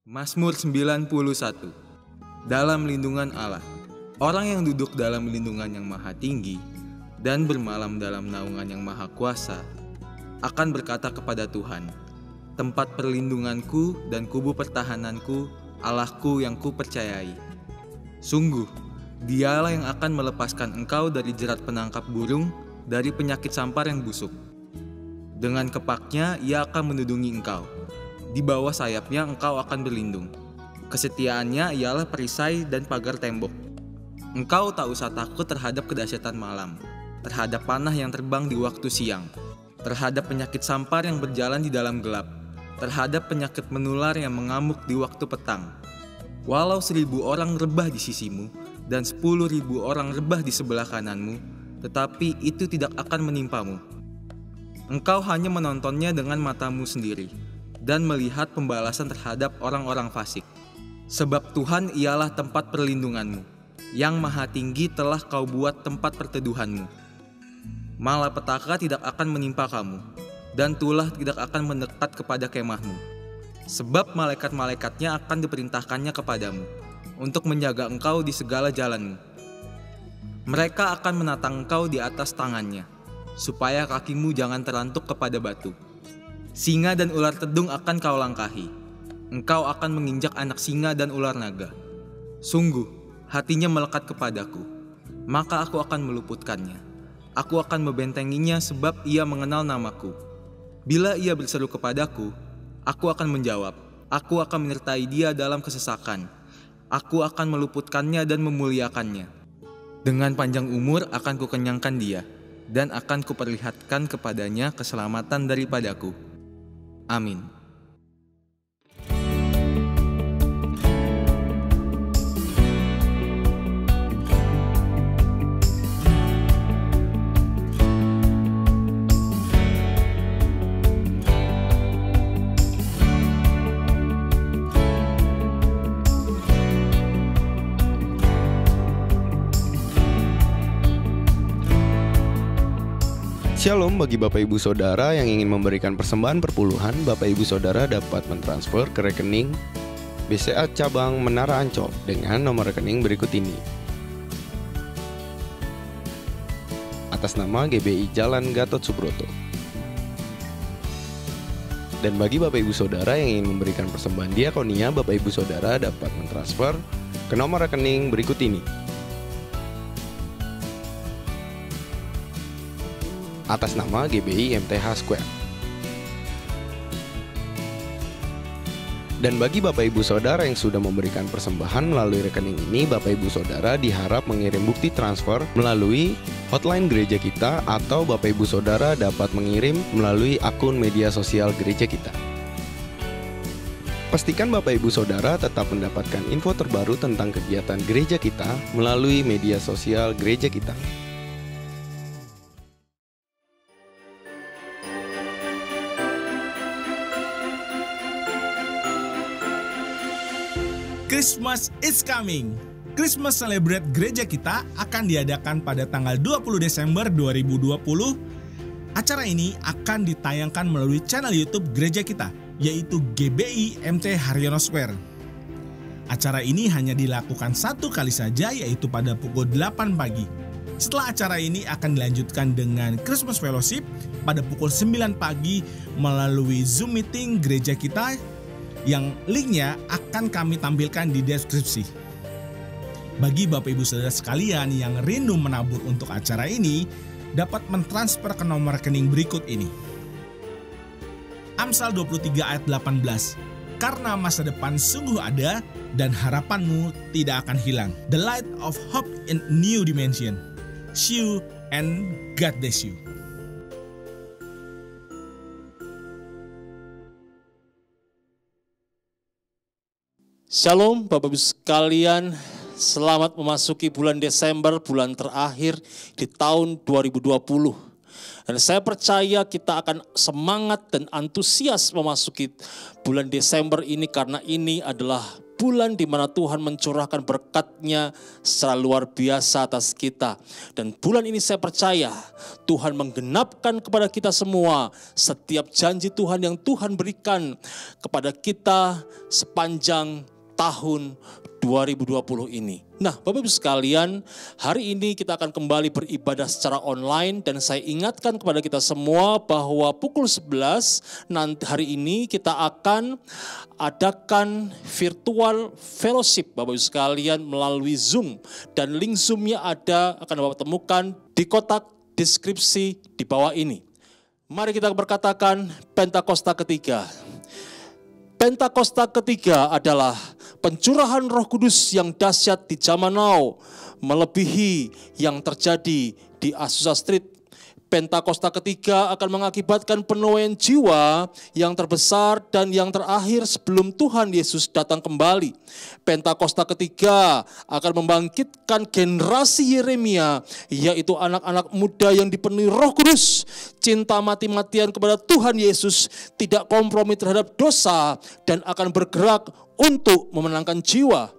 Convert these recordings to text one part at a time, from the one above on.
Mazmur 91. Dalam lindungan Allah. Orang yang duduk dalam lindungan yang maha tinggi dan bermalam dalam naungan yang maha kuasa akan berkata kepada Tuhan, tempat perlindunganku dan kubu pertahananku, Allahku yang kupercayai. Sungguh, Dialah yang akan melepaskan engkau dari jerat penangkap burung, dari penyakit sampar yang busuk. Dengan kepaknya Ia akan menudungi engkau. Di bawah sayapnya engkau akan berlindung. Kesetiaannya ialah perisai dan pagar tembok. Engkau tak usah takut terhadap kedahsyatan malam, terhadap panah yang terbang di waktu siang, terhadap penyakit sampar yang berjalan di dalam gelap, terhadap penyakit menular yang mengamuk di waktu petang. Walau 1.000 orang rebah di sisimu dan 10.000 orang rebah di sebelah kananmu, tetapi itu tidak akan menimpamu. Engkau hanya menontonnya dengan matamu sendiri dan melihat pembalasan terhadap orang-orang fasik. Sebab Tuhan ialah tempat perlindunganmu, yang maha tinggi telah kau buat tempat perteduhanmu. Malapetaka tidak akan menimpa kamu, dan tulah tidak akan mendekat kepada kemahmu. Sebab malaikat-malaikatnya akan diperintahkannya kepadamu, untuk menjaga engkau di segala jalanmu. Mereka akan menatang engkau di atas tangannya, supaya kakimu jangan terantuk kepada batu. Singa dan ular tedung akan kau langkahi. Engkau akan menginjak anak singa dan ular naga. Sungguh, hatinya melekat kepadaku, maka aku akan meluputkannya. Aku akan membentenginya sebab ia mengenal namaku. Bila ia berseru kepadaku, aku akan menjawab. Aku akan menyertai dia dalam kesesakan. Aku akan meluputkannya dan memuliakannya. Dengan panjang umur akan kukenyangkan dia, dan akan kuperlihatkan kepadanya keselamatan daripadaku. Amin. Shalom bagi Bapak Ibu Saudara yang ingin memberikan persembahan perpuluhan. Bapak Ibu Saudara dapat mentransfer ke rekening BCA Cabang Menara Ancol dengan nomor rekening berikut ini. Atas nama GBI Jalan Gatot Subroto. Dan bagi Bapak Ibu Saudara yang ingin memberikan persembahan diakonia, Bapak Ibu Saudara dapat mentransfer ke nomor rekening berikut ini. Atas nama GBI MTH Square. Dan bagi Bapak Ibu Saudara yang sudah memberikan persembahan melalui rekening ini, Bapak Ibu Saudara diharap mengirim bukti transfer melalui hotline gereja kita, atau Bapak Ibu Saudara dapat mengirim melalui akun media sosial gereja kita. Pastikan Bapak Ibu Saudara tetap mendapatkan info terbaru tentang kegiatan gereja kita melalui media sosial gereja kita. Christmas is coming. Christmas Celebrate gereja kita akan diadakan pada tanggal 20 Desember 2020. Acara ini akan ditayangkan melalui channel YouTube gereja kita, yaitu GBI MT Haryono Square. Acara ini hanya dilakukan satu kali saja, yaitu pada pukul 8 pagi. Setelah acara ini akan dilanjutkan dengan Christmas Fellowship pada pukul 9 pagi melalui Zoom meeting gereja kita, yang linknya akan kami tampilkan di deskripsi. Bagi Bapak Ibu Saudara sekalian yang rindu menabur untuk acara ini, dapat mentransfer ke nomor rekening berikut ini. Amsal 23 ayat 18. Karena masa depan sungguh ada dan harapanmu tidak akan hilang. The light of hope in new dimension. See you and God bless you. Shalom Bapak Ibu sekalian, selamat memasuki bulan Desember, bulan terakhir di tahun 2020. Dan saya percaya kita akan semangat dan antusias memasuki bulan Desember ini, karena ini adalah bulan di mana Tuhan mencurahkan berkat-Nya secara luar biasa atas kita. Dan bulan ini saya percaya Tuhan menggenapkan kepada kita semua setiap janji Tuhan yang Tuhan berikan kepada kita sepanjang tahun 2020 ini. Nah, Bapak Ibu sekalian, hari ini kita akan kembali beribadah secara online dan saya ingatkan kepada kita semua bahwa pukul 11 nanti hari ini kita akan adakan virtual fellowship Bapak Ibu sekalian melalui Zoom dan link Zoom-nya akan Bapak temukan di kotak deskripsi di bawah ini. Mari kita berkatakan Pentakosta ketiga. Pentakosta ketiga adalah pencurahan Roh Kudus yang dahsyat di zaman now, melebihi yang terjadi di Azusa Street. Pentakosta ketiga akan mengakibatkan penuaian jiwa yang terbesar dan yang terakhir sebelum Tuhan Yesus datang kembali. Pentakosta ketiga akan membangkitkan generasi Yeremia, yaitu anak-anak muda yang dipenuhi Roh Kudus, cinta mati-matian kepada Tuhan Yesus, tidak kompromi terhadap dosa, dan akan bergerak untuk memenangkan jiwa.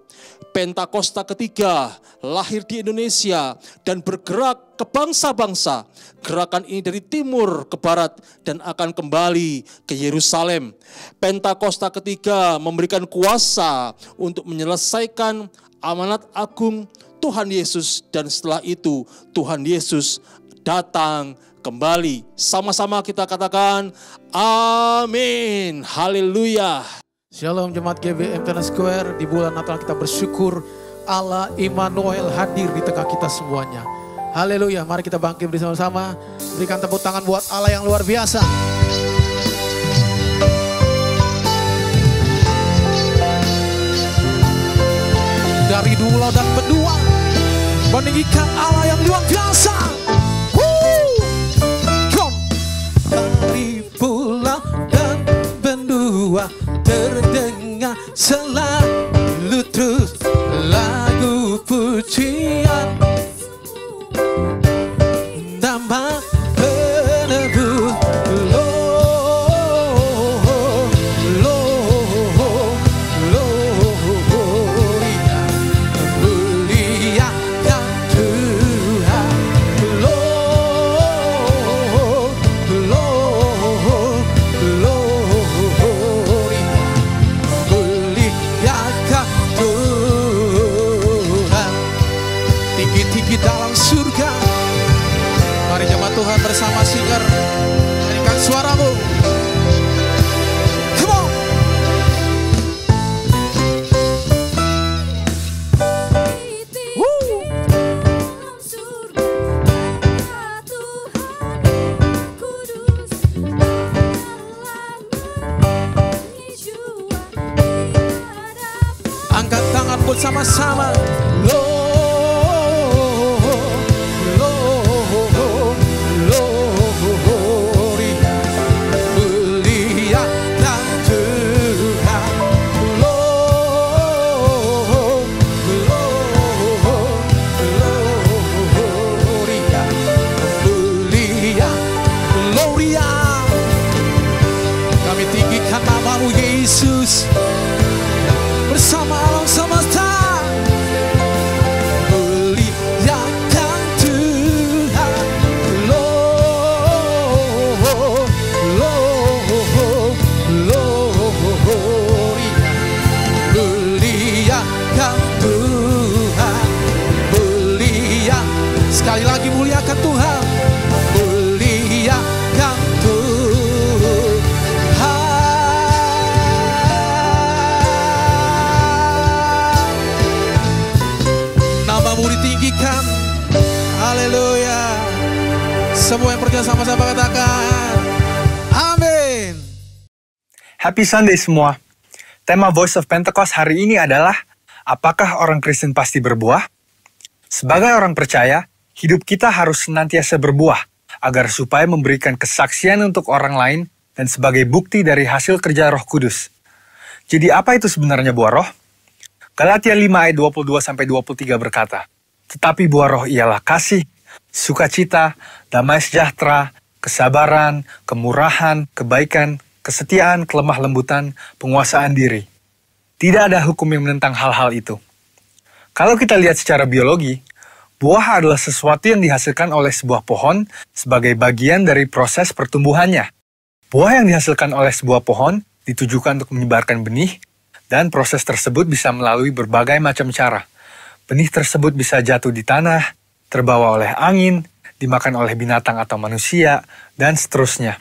Pentakosta ketiga lahir di Indonesia dan bergerak ke bangsa-bangsa. Gerakan ini dari timur ke barat dan akan kembali ke Yerusalem. Pentakosta ketiga memberikan kuasa untuk menyelesaikan amanat agung Tuhan Yesus, dan setelah itu Tuhan Yesus datang kembali. Sama-sama kita katakan amin. Haleluya. Shalom jemaat GBM Tanah Square. Di bulan Natal kita bersyukur Allah Immanuel hadir di tengah kita semuanya. Haleluya. Mari kita bangkit bersama-sama. Berikan tepuk tangan buat Allah yang luar biasa. Dari dulu dan berdua meninggikan Allah yang luar biasa. Dari pulau dan bendua terdengar selalu terus lagu pujian nama penebus Tuhan bersama singer, berikan suaramu. Come on. Angkat tangan bersama-sama. Yesus bersama alam semesta, muliakan Tuhan. Muliakan Tuhan, mulia. Sekali lagi muliakan Tuhan, muliakan Tuhan. Ditinggikan. Haleluya. Semua yang percaya sama-sama katakan amin. Happy Sunday semua. Tema Voice of Pentecost hari ini adalah apakah orang Kristen pasti berbuah? Sebagai orang percaya, hidup kita harus senantiasa berbuah agar supaya memberikan kesaksian untuk orang lain dan sebagai bukti dari hasil kerja Roh Kudus. Jadi apa itu sebenarnya buah roh? Galatia 5 ayat 22-23 berkata, tetapi buah roh ialah kasih, sukacita, damai sejahtera, kesabaran, kemurahan, kebaikan, kesetiaan, kelemah lembutan, penguasaan diri. Tidak ada hukum yang menentang hal-hal itu. Kalau kita lihat secara biologi, buah adalah sesuatu yang dihasilkan oleh sebuah pohon sebagai bagian dari proses pertumbuhannya. Buah yang dihasilkan oleh sebuah pohon ditujukan untuk menyebarkan benih, dan proses tersebut bisa melalui berbagai macam cara. Benih tersebut bisa jatuh di tanah, terbawa oleh angin, dimakan oleh binatang atau manusia, dan seterusnya.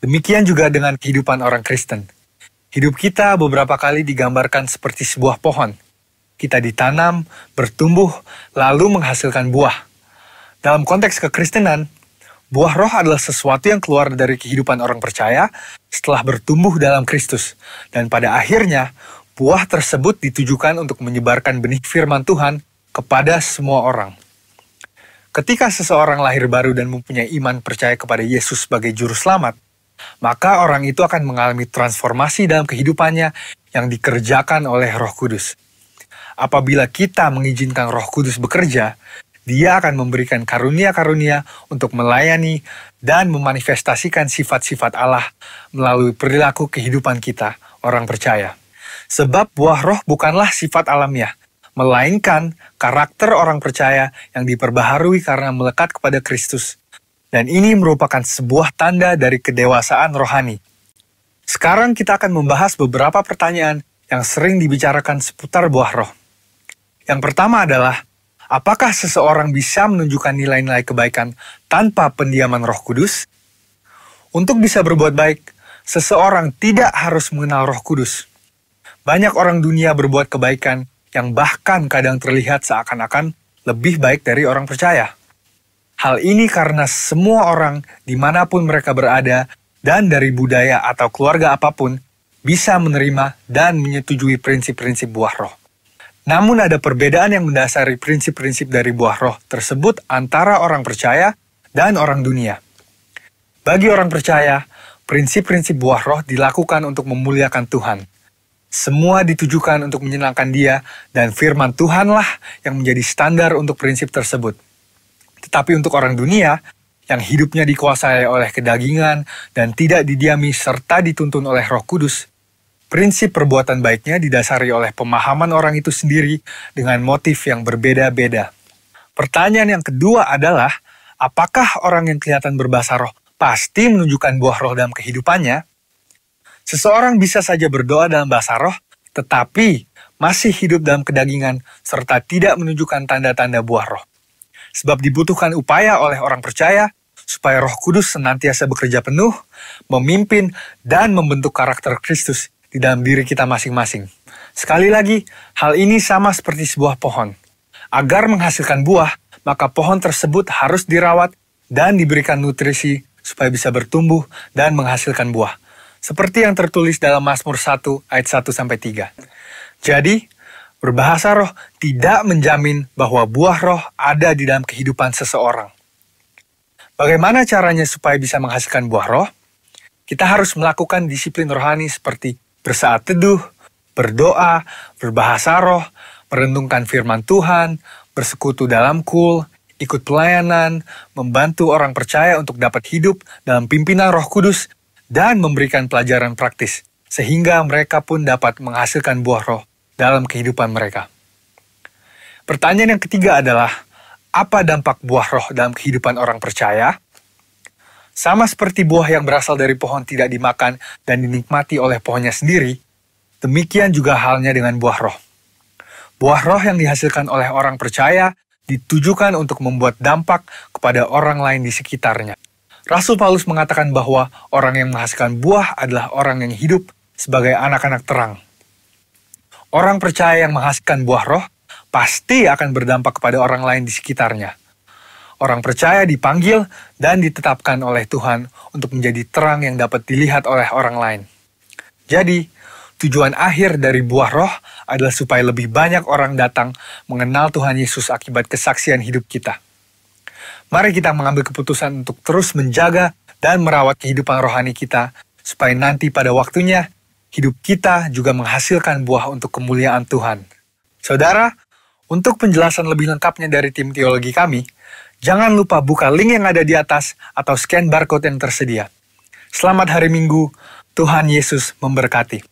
Demikian juga dengan kehidupan orang Kristen. Hidup kita beberapa kali digambarkan seperti sebuah pohon. Kita ditanam, bertumbuh, lalu menghasilkan buah. Dalam konteks kekristenan, buah roh adalah sesuatu yang keluar dari kehidupan orang percaya setelah bertumbuh dalam Kristus. Dan pada akhirnya, buah tersebut ditujukan untuk menyebarkan benih firman Tuhan kepada semua orang. Ketika seseorang lahir baru dan mempunyai iman percaya kepada Yesus sebagai juru selamat, maka orang itu akan mengalami transformasi dalam kehidupannya yang dikerjakan oleh Roh Kudus. Apabila kita mengizinkan Roh Kudus bekerja, Dia akan memberikan karunia-karunia untuk melayani dan memanifestasikan sifat-sifat Allah melalui perilaku kehidupan kita, orang percaya. Sebab buah roh bukanlah sifat alamiah, melainkan karakter orang percaya yang diperbaharui karena melekat kepada Kristus. Dan ini merupakan sebuah tanda dari kedewasaan rohani. Sekarang kita akan membahas beberapa pertanyaan yang sering dibicarakan seputar buah roh. Yang pertama adalah, apakah seseorang bisa menunjukkan nilai-nilai kebaikan tanpa pendiaman Roh Kudus? Untuk bisa berbuat baik, seseorang tidak harus mengenal Roh Kudus. Banyak orang dunia berbuat kebaikan yang bahkan kadang terlihat seakan-akan lebih baik dari orang percaya. Hal ini karena semua orang dimanapun mereka berada dan dari budaya atau keluarga apapun bisa menerima dan menyetujui prinsip-prinsip buah roh. Namun ada perbedaan yang mendasari prinsip-prinsip dari buah roh tersebut antara orang percaya dan orang dunia. Bagi orang percaya, prinsip-prinsip buah roh dilakukan untuk memuliakan Tuhan. Semua ditujukan untuk menyenangkan Dia dan firman Tuhanlah yang menjadi standar untuk prinsip tersebut. Tetapi untuk orang dunia, yang hidupnya dikuasai oleh kedagingan dan tidak didiami serta dituntun oleh Roh Kudus, prinsip perbuatan baiknya didasari oleh pemahaman orang itu sendiri dengan motif yang berbeda-beda. Pertanyaan yang kedua adalah, apakah orang yang kelihatan berbahasa roh pasti menunjukkan buah roh dalam kehidupannya? Seseorang bisa saja berdoa dalam bahasa roh, tetapi masih hidup dalam kedagingan serta tidak menunjukkan tanda-tanda buah roh. Sebab dibutuhkan upaya oleh orang percaya supaya Roh Kudus senantiasa bekerja penuh, memimpin, dan membentuk karakter Kristus di dalam diri kita masing-masing. Sekali lagi, hal ini sama seperti sebuah pohon. Agar menghasilkan buah, maka pohon tersebut harus dirawat dan diberikan nutrisi supaya bisa bertumbuh dan menghasilkan buah. Seperti yang tertulis dalam Mazmur 1 ayat 1-3. Jadi, berbahasa roh tidak menjamin bahwa buah roh ada di dalam kehidupan seseorang. Bagaimana caranya supaya bisa menghasilkan buah roh? Kita harus melakukan disiplin rohani seperti bersaat teduh, berdoa, berbahasa roh, merenungkan firman Tuhan, bersekutu dalam kul, ikut pelayanan, membantu orang percaya untuk dapat hidup dalam pimpinan Roh Kudus, dan memberikan pelajaran praktis, sehingga mereka pun dapat menghasilkan buah roh dalam kehidupan mereka. Pertanyaan yang ketiga adalah, apa dampak buah roh dalam kehidupan orang percaya? Sama seperti buah yang berasal dari pohon tidak dimakan dan dinikmati oleh pohonnya sendiri, demikian juga halnya dengan buah roh. Buah roh yang dihasilkan oleh orang percaya ditujukan untuk membuat dampak kepada orang lain di sekitarnya. Rasul Paulus mengatakan bahwa orang yang menghasilkan buah adalah orang yang hidup sebagai anak-anak terang. Orang percaya yang menghasilkan buah roh pasti akan berdampak kepada orang lain di sekitarnya. Orang percaya dipanggil dan ditetapkan oleh Tuhan untuk menjadi terang yang dapat dilihat oleh orang lain. Jadi, tujuan akhir dari buah roh adalah supaya lebih banyak orang datang mengenal Tuhan Yesus akibat kesaksian hidup kita. Mari kita mengambil keputusan untuk terus menjaga dan merawat kehidupan rohani kita, supaya nanti pada waktunya, hidup kita juga menghasilkan buah untuk kemuliaan Tuhan. Saudara, untuk penjelasan lebih lengkapnya dari tim teologi kami, jangan lupa buka link yang ada di atas atau scan barcode yang tersedia. Selamat hari Minggu, Tuhan Yesus memberkati.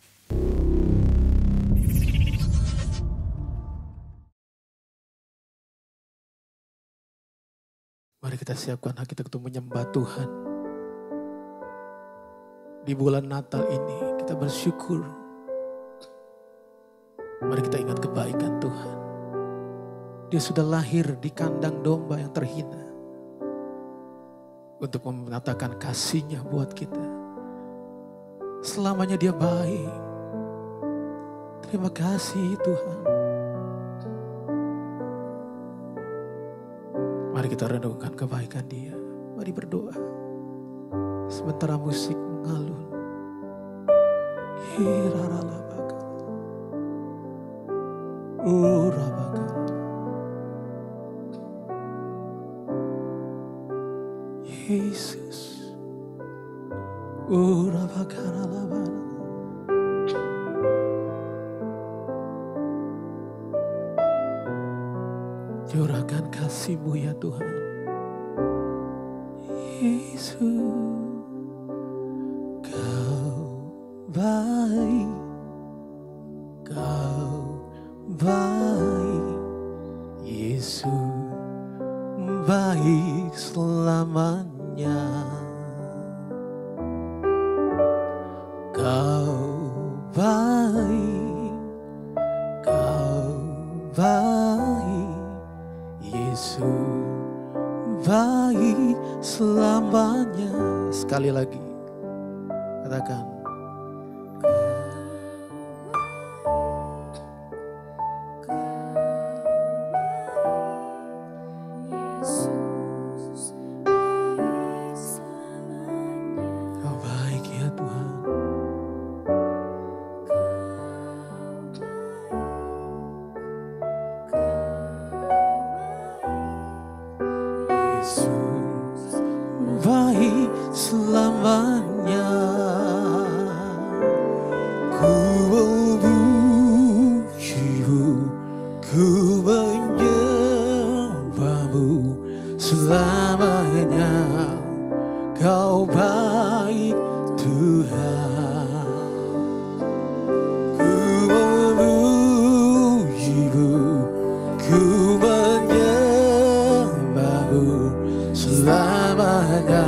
Mari kita siapkan hati kita untuk menyembah Tuhan. Di bulan Natal ini kita bersyukur. Mari kita ingat kebaikan Tuhan. Dia sudah lahir di kandang domba yang terhina. Untuk menyatakan kasih-Nya buat kita. Selamanya Dia baik. Terima kasih Tuhan. Mari kita renungkan kebaikan Dia. Mari berdoa. Sementara musik mengalun. Hiraralabaka. Urabaka. Yesus. Urabakaralabana. Curahkan kasih-Mu ya Tuhan. Yesus, Kau baik, Kau baik. Yesus baik selamanya. Kau baik, Kau baik. Yesus baik selamanya. Sekali lagi katakan. Kau baik ya Tuhan. Baik selamanya. Ku memuji-Mu, ku menyembah-Mu selamanya. Kau baik Tuhan. Ku memuji-Mu, ku menyembah-Mu selamanya.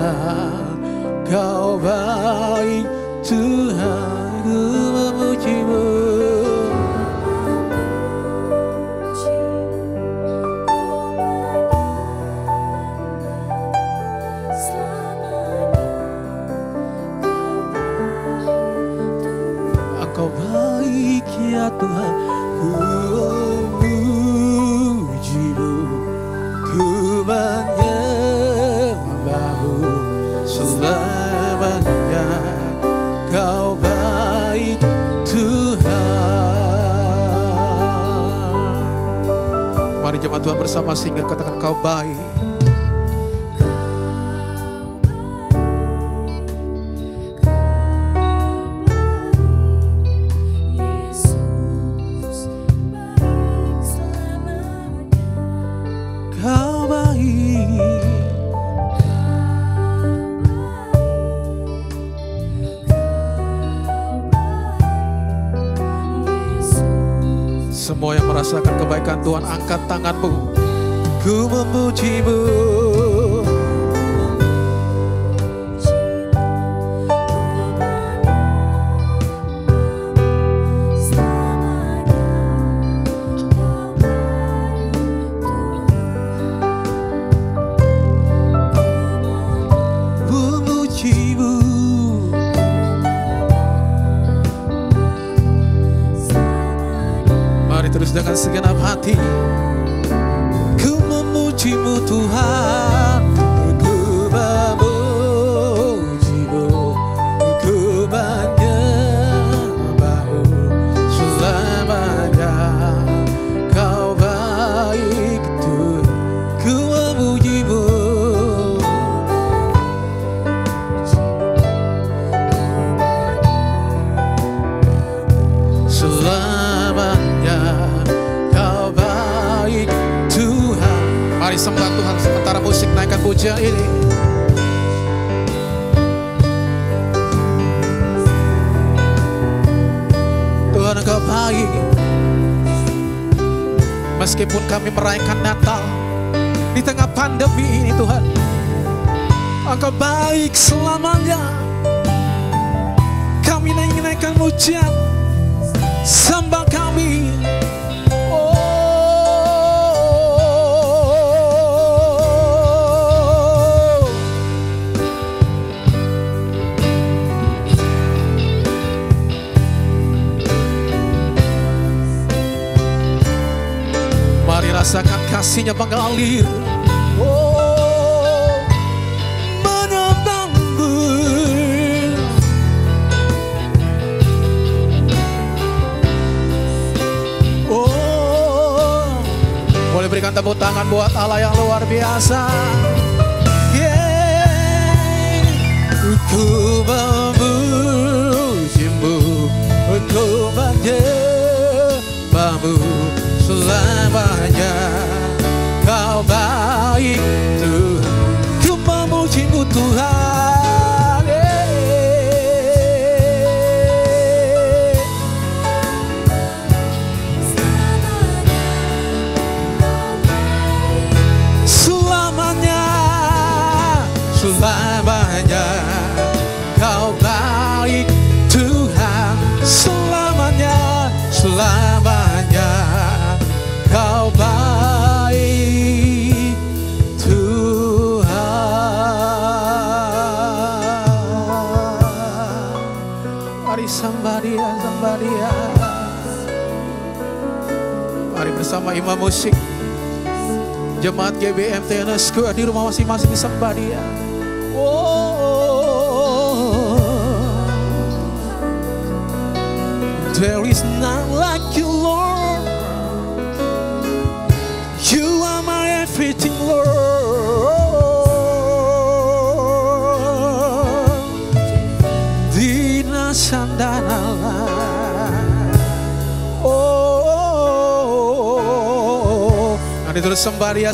Kau baik Tuhan. Ku memuji-Mu. Engkau baik ya Tuhan. Ku memuji-Mu, ku menyembah-Mu selamanya. Kau baik Tuhan. Mari jemaat Tuhan bersama singkat katakan Kau baik. Kau baik. Semua yang merasakan kebaikan Tuhan, angkat tanganmu. Ku memuji-Mu. Memuji-Mu. Mari terus dengan segenap hati. Ku memuji-Mu Tuhan. Ku memuji-Mu. Ku menyembah-Mu selamanya. Kau baik Tuhan. Ku memuji-Mu. Selamanya. Kau baik Tuhan. Mari sembah Tuhan sementara musik naikkan pujian ini. Tuhan Engkau baik. Meskipun kami merayakan Natal, Di tengah pandemi ini Tuhan, Engkau baik selamanya. Kami naikkan pujian, sembah kami. Mari rasakan kasih-Nya mengalir. Boleh berikan tepuk tangan buat Allah yang luar biasa. Ku memuji-Mu, ku menyembah-Mu selamanya. Kau baik Tuhan, ku memuji-Mu Tuhan. Selamanya Kau baik Tuhan, selamanya, selamanya Kau baik Tuhan. Mari sambadia. Mari bersama imam musik Jemaat GBM TNS Square di rumah masing-masing disembah Dia. There is none like You, Lord. You are my everything, Lord. Dina sandana. Nanti terus sembah Dia.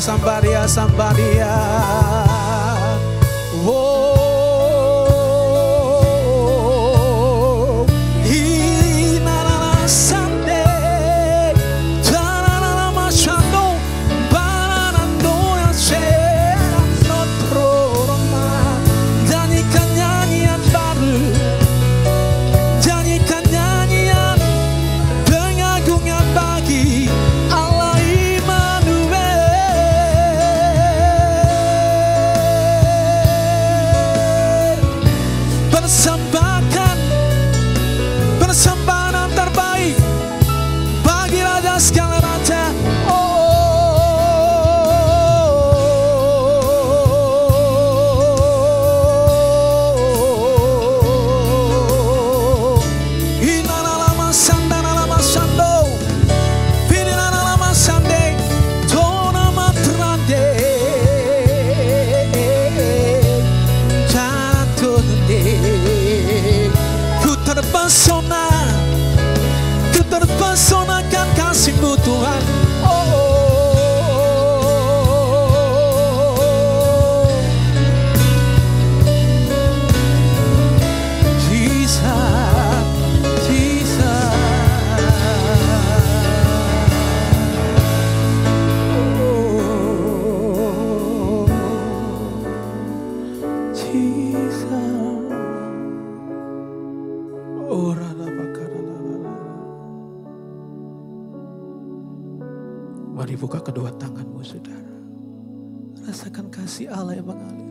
Persembahan terbaik bagi Raja segala raja. Ku terpesonakan kasih-Mu Tuhan. Mari buka kedua tanganmu saudara. Rasakan kasih Allah yang mengalir.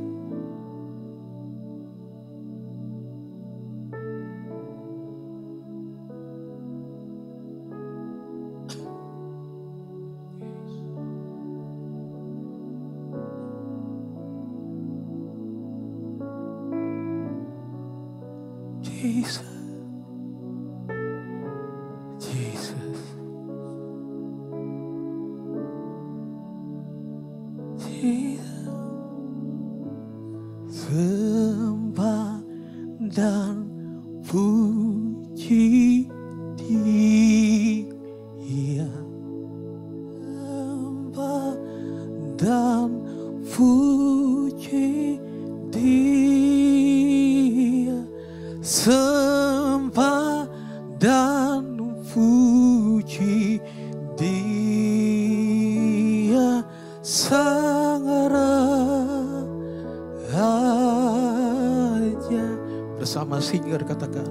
Jesus. Sembah dan puji Dia, sembah dan puji Dia, sembah dan puji Dia, sangat Bersama singer katakan.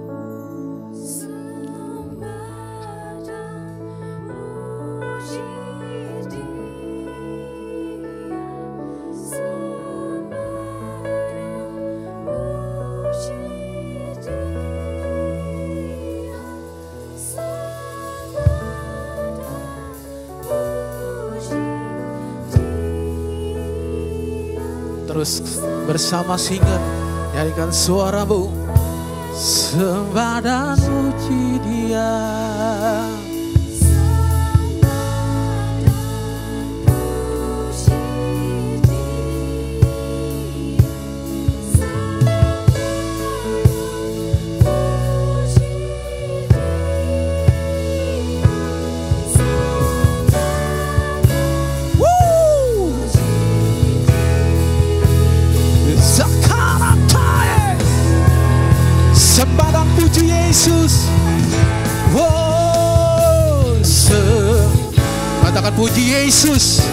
Terus bersama singer nyanyikan suaramu, sembah dan puji Dia. Sembah dan puji Yesus. Oh, katakan puji Yesus.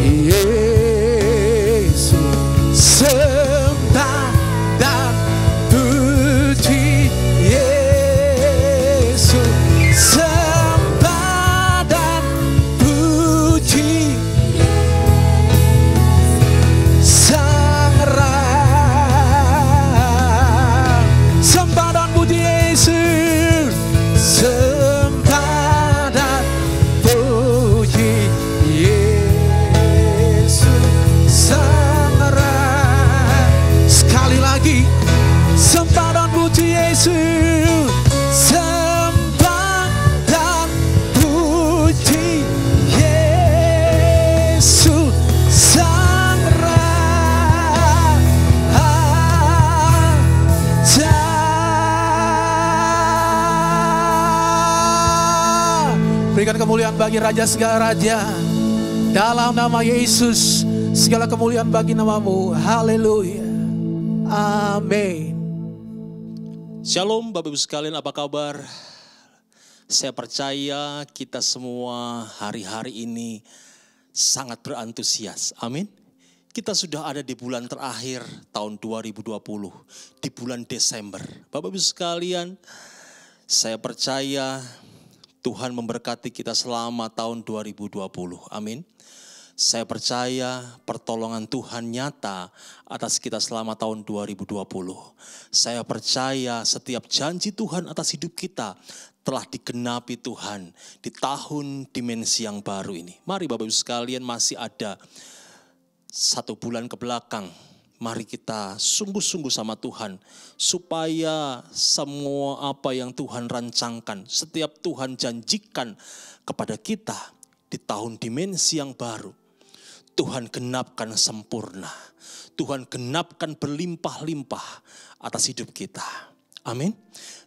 Yesus. Sembah dan puji Yesus. Sembah dan puji Sang Raja. Sembah dan puji Yesus. Sembah dan puji Yesus Sang Raja. Sekali lagi, sembah dan puji Yesus. Sembah dan puji Yesus Sang Raja. Berikan kemuliaan bagi Raja segala Raja. Dalam nama Yesus, segala kemuliaan bagi namamu. Haleluya. Amin. Shalom Bapak Ibu sekalian, apa kabar? Saya percaya kita semua hari-hari ini sangat berantusias. Amin. Kita sudah ada di bulan terakhir tahun 2020, di bulan Desember. Bapak Ibu sekalian, saya percaya Tuhan memberkati kita selama tahun 2020. Amin. Saya percaya pertolongan Tuhan nyata atas kita selama tahun 2020. Saya percaya setiap janji Tuhan atas hidup kita telah digenapi Tuhan di tahun dimensi yang baru ini. Mari Bapak Ibu sekalian, masih ada 1 bulan ke belakang. Mari kita sungguh-sungguh sama Tuhan, supaya semua apa yang Tuhan rancangkan, setiap Tuhan janjikan kepada kita di tahun dimensi yang baru, Tuhan genapkan sempurna. Tuhan genapkan berlimpah-limpah atas hidup kita. Amin.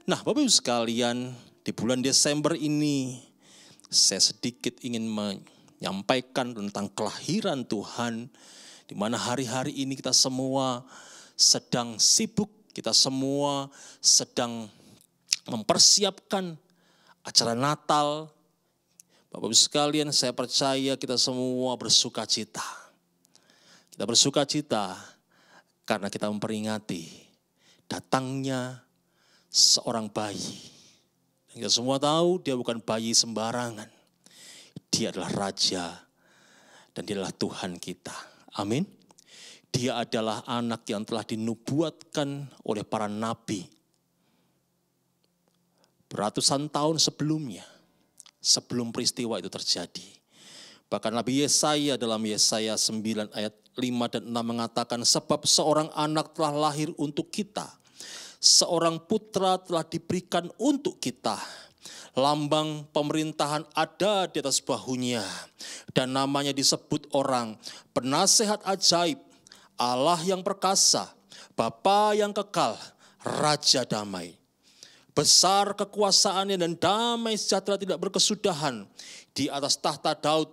Nah Bapak Ibu sekalian, di bulan Desember ini saya sedikit ingin menyampaikan tentang kelahiran Tuhan, di mana hari-hari ini kita semua sedang sibuk, kita semua sedang mempersiapkan acara Natal. Bapak Ibu sekalian, saya percaya kita semua bersuka cita. Kita bersuka cita karena kita memperingati datangnya seorang bayi. Dan kita semua tahu dia bukan bayi sembarangan. Dia adalah Raja dan dia adalah Tuhan kita. Amin. Dia adalah anak yang telah dinubuatkan oleh para nabi beratusan tahun sebelumnya, sebelum peristiwa itu terjadi. Bahkan Nabi Yesaya dalam Yesaya 9 ayat 5 dan 6 mengatakan, sebab seorang anak telah lahir untuk kita, seorang putra telah diberikan untuk kita. Lambang pemerintahan ada di atas bahunya, dan namanya disebut orang Penasehat Ajaib, Allah yang perkasa, Bapa yang kekal, Raja damai. Besar kekuasaannya dan damai sejahtera tidak berkesudahan di atas tahta Daud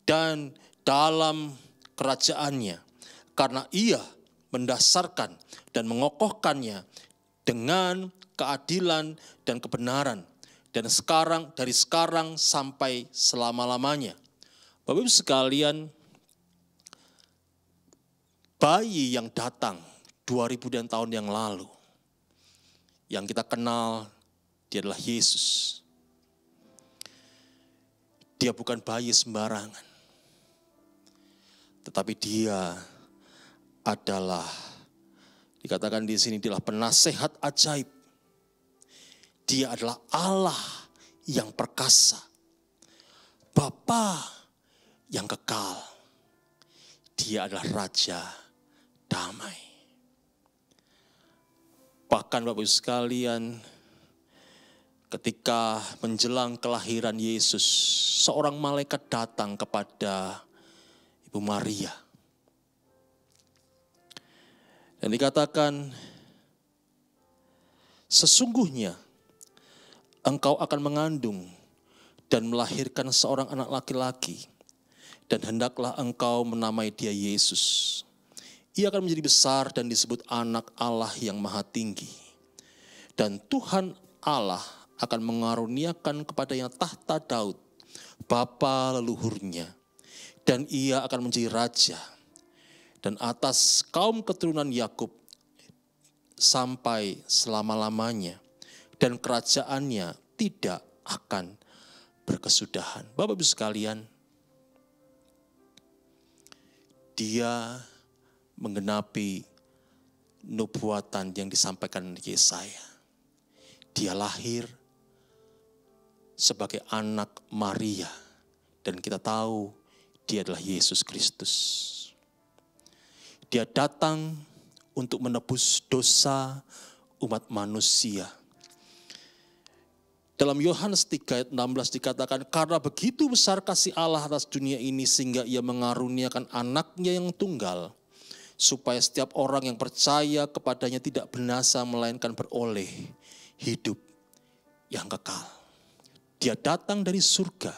dan dalam kerajaannya. Karena ia mendasarkan dan mengokohkannya dengan keadilan dan kebenaran. Dan sekarang, dari sekarang sampai selama-lamanya. Bapak Ibu sekalian, bayi yang datang 2000 tahun yang lalu Yang kita kenal, dia adalah Yesus. Dia bukan bayi sembarangan. Tetapi dia adalah, dikatakan di sini, dia adalah penasehat ajaib. Dia adalah Allah yang perkasa, Bapa yang kekal. Dia adalah Raja damai. Bahkan Bapak Ibu sekalian, ketika menjelang kelahiran Yesus, seorang malaikat datang kepada Ibu Maria. Dan dikatakan, sesungguhnya engkau akan mengandung dan melahirkan seorang anak laki-laki, dan hendaklah engkau menamai dia Yesus. Ia akan menjadi besar dan disebut anak Allah yang maha tinggi. Dan Tuhan Allah akan mengaruniakan kepadanya tahta Daud, bapa leluhurnya, dan ia akan menjadi raja. Dan atas kaum keturunan Yakub sampai selama-lamanya, dan kerajaannya tidak akan berkesudahan. Bapak Ibu sekalian, dia menggenapi nubuatan yang disampaikan Yesaya. Dia lahir sebagai anak Maria, dan kita tahu dia adalah Yesus Kristus. Dia datang untuk menebus dosa umat manusia. Dalam Yohanes 3 ayat 16 dikatakan, karena begitu besar kasih Allah atas dunia ini sehingga ia mengaruniakan anaknya yang tunggal, supaya setiap orang yang percaya kepadanya tidak binasa melainkan beroleh hidup yang kekal. Dia datang dari surga.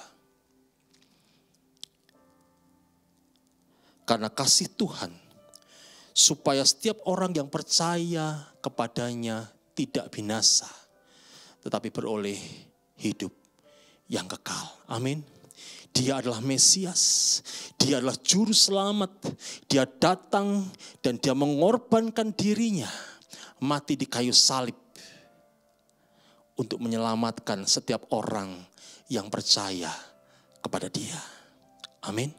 Karena kasih Tuhan, supaya setiap orang yang percaya kepadanya tidak binasa, tetapi beroleh hidup yang kekal. Amin. Dia adalah Mesias, dia adalah juru selamat. Dia datang dan dia mengorbankan dirinya, mati di kayu salib untuk menyelamatkan setiap orang yang percaya kepada dia. Amin.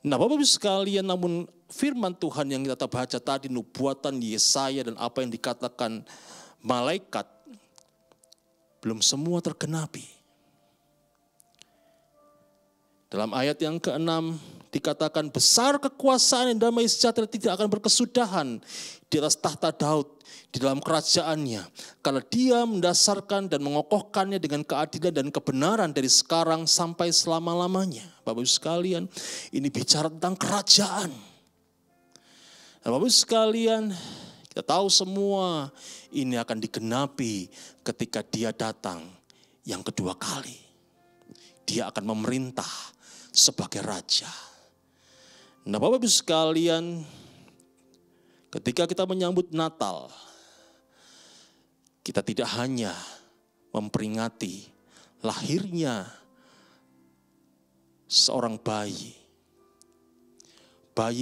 Nah Bapak Ibu sekalian, namun firman Tuhan yang kita baca tadi, nubuatan Yesaya dan apa yang dikatakan malaikat, belum semua tergenapi. Dalam ayat yang ke-6 dikatakan, besar kekuasaan dan damai sejahtera tidak akan berkesudahan di atas tahta Daud di dalam kerajaannya, karena dia mendasarkan dan mengokohkannya dengan keadilan dan kebenaran dari sekarang sampai selama-lamanya. Bapak Ibu sekalian, ini bicara tentang kerajaan. Dan Bapak Ibu sekalian, kita tahu semua ini akan digenapi ketika dia datang yang kedua kali. Dia akan memerintah sebagai raja. Nah Bapak Ibu sekalian, ketika kita menyambut Natal, kita tidak hanya memperingati lahirnya seorang bayi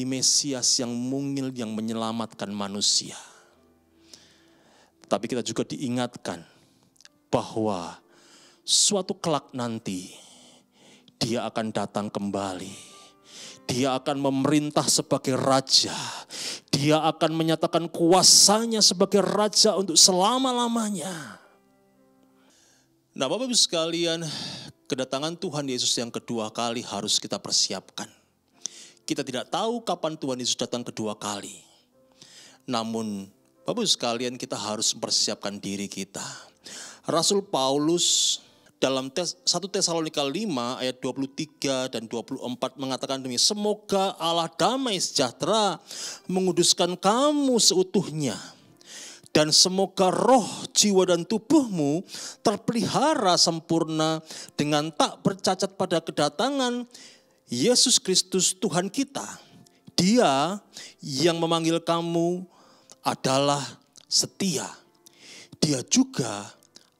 Mesias yang mungil yang menyelamatkan manusia. Tapi kita juga diingatkan bahwa suatu kelak nanti dia akan datang kembali. Dia akan memerintah sebagai raja. Dia akan menyatakan kuasanya sebagai raja untuk selama-lamanya. Nah Bapak Ibu sekalian, kedatangan Tuhan Yesus yang kedua kali harus kita persiapkan. Kita tidak tahu kapan Tuhan Yesus datang kedua kali. Namun Bapak Ibu sekalian, kita harus mempersiapkan diri kita. Rasul Paulus dalam 1 Tesalonika 5 ayat 23 dan 24 mengatakan demikian, semoga Allah damai sejahtera menguduskan kamu seutuhnya, dan semoga roh, jiwa dan tubuhmu terpelihara sempurna dengan tak bercacat pada kedatangan Yesus Kristus Tuhan kita. Dia yang memanggil kamu adalah setia. Dia juga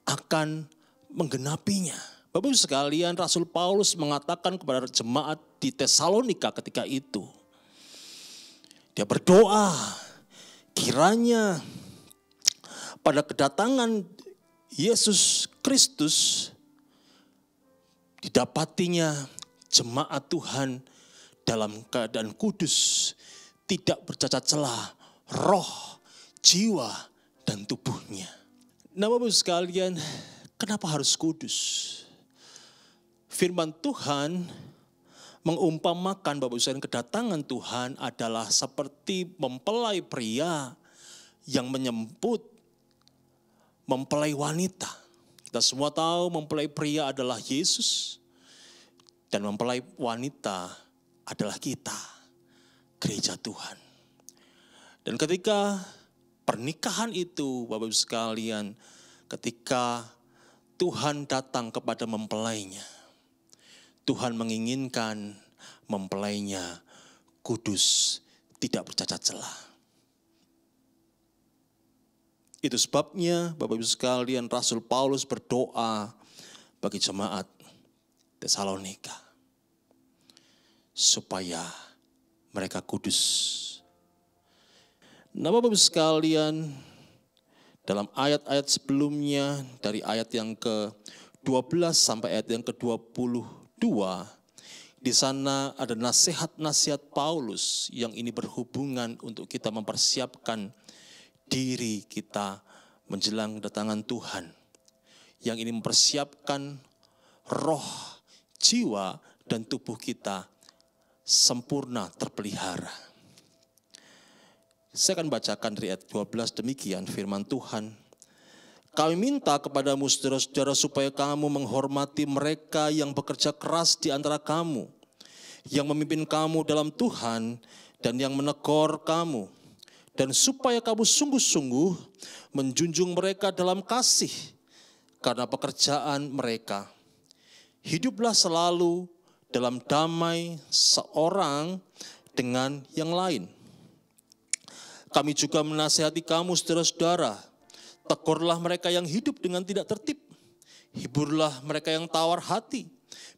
akan menggenapinya. Bapak Ibu sekalian, Rasul Paulus mengatakan kepada jemaat di Tesalonika ketika itu, dia berdoa kiranya pada kedatangan Yesus Kristus didapatinya jemaat Tuhan dalam keadaan kudus, tidak bercacat celah, roh, jiwa, dan tubuhnya. Nah, Bapak Ibu sekalian, kenapa harus kudus? Firman Tuhan mengumpamakan Bapak Ibu sekalian, kedatangan Tuhan adalah seperti mempelai pria yang mempelai wanita. Kita semua tahu mempelai pria adalah Yesus dan mempelai wanita adalah kita, gereja Tuhan. Dan ketika pernikahan itu, Bapak Ibu sekalian, ketika Tuhan datang kepada mempelainya, Tuhan menginginkan mempelainya kudus, tidak bercacat celah. Itu sebabnya Bapak Ibu sekalian, Rasul Paulus berdoa bagi jemaat Tesalonika supaya mereka kudus. Nah, Bapak Ibu sekalian, dalam ayat-ayat sebelumnya dari ayat yang ke-12 sampai ayat yang ke-22, di sana ada nasihat-nasihat Paulus yang ini berhubungan untuk kita mempersiapkan diri kita menjelang kedatangan Tuhan. Yang ini mempersiapkan roh, jiwa, dan tubuh kita sempurna terpelihara. Saya akan bacakan dari ayat 12 demikian firman Tuhan. Kami minta kepadamu saudara-saudara supaya kamu menghormati mereka yang bekerja keras di antara kamu, yang memimpin kamu dalam Tuhan dan yang menegur kamu. Dan supaya kamu sungguh-sungguh menjunjung mereka dalam kasih karena pekerjaan mereka. Hiduplah selalu dalam damai seorang dengan yang lain. Kami juga menasihati kamu saudara-saudara, tegurlah mereka yang hidup dengan tidak tertib. Hiburlah mereka yang tawar hati,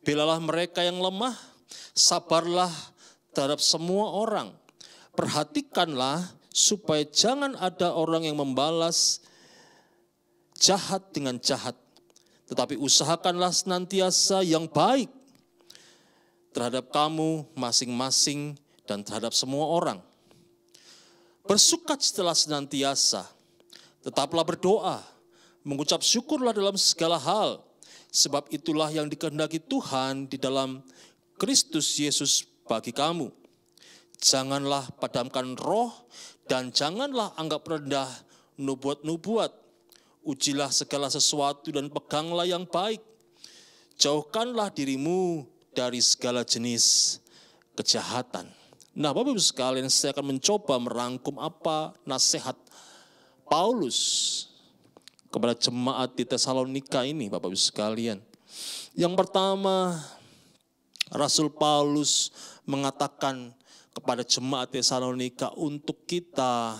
belalah mereka yang lemah, sabarlah terhadap semua orang. Perhatikanlah supaya jangan ada orang yang membalas jahat dengan jahat. Tetapi usahakanlah senantiasa yang baik terhadap kamu masing-masing dan terhadap semua orang. Bersukacitalah senantiasa, tetaplah berdoa, mengucap syukurlah dalam segala hal, sebab itulah yang dikehendaki Tuhan di dalam Kristus Yesus bagi kamu. Janganlah padamkan roh dan janganlah anggap rendah nubuat-nubuat. Ujilah segala sesuatu dan peganglah yang baik. Jauhkanlah dirimu dari segala jenis kejahatan. Nah, Bapak Ibu sekalian, saya akan mencoba merangkum apa nasihat Paulus kepada jemaat di Tesalonika ini, Bapak Ibu sekalian. Yang pertama, Rasul Paulus mengatakan kepada jemaat Tesalonika untuk kita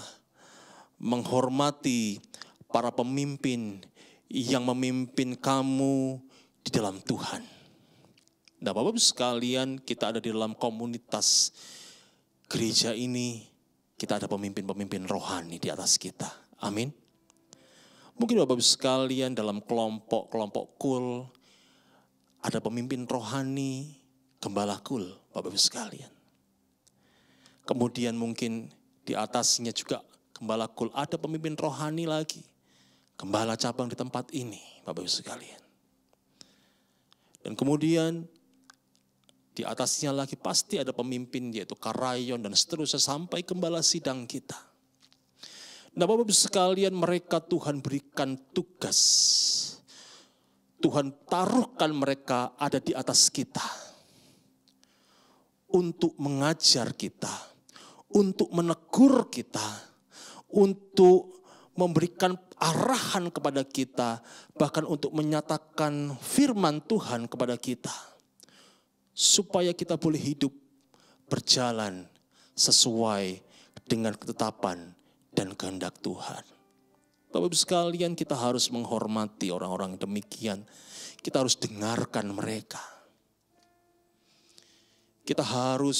menghormati para pemimpin yang memimpin kamu di dalam Tuhan. Nah, Bapak-Ibu sekalian, kita ada di dalam komunitas gereja ini, kita ada pemimpin-pemimpin rohani di atas kita. Amin. Mungkin Bapak-Ibu sekalian dalam kelompok kul, ada pemimpin rohani, gembala kul, Bapak-Ibu sekalian. Kemudian mungkin di atasnya juga gembala kul, ada pemimpin rohani lagi. Gembala cabang di tempat ini, Bapak-Ibu sekalian. Dan kemudian di atasnya lagi pasti ada pemimpin, yaitu karayon dan seterusnya sampai gembala sidang kita. Nah, Bapak-Ibu sekalian, mereka Tuhan berikan tugas. Tuhan taruhkan mereka ada di atas kita. Untuk mengajar kita. Untuk menegur kita, untuk memberikan arahan kepada kita, bahkan untuk menyatakan firman Tuhan kepada kita, supaya kita boleh hidup berjalan sesuai dengan ketetapan dan kehendak Tuhan. Bapak-Ibu sekalian, kita harus menghormati orang-orang demikian. Kita harus dengarkan mereka. Kita harus,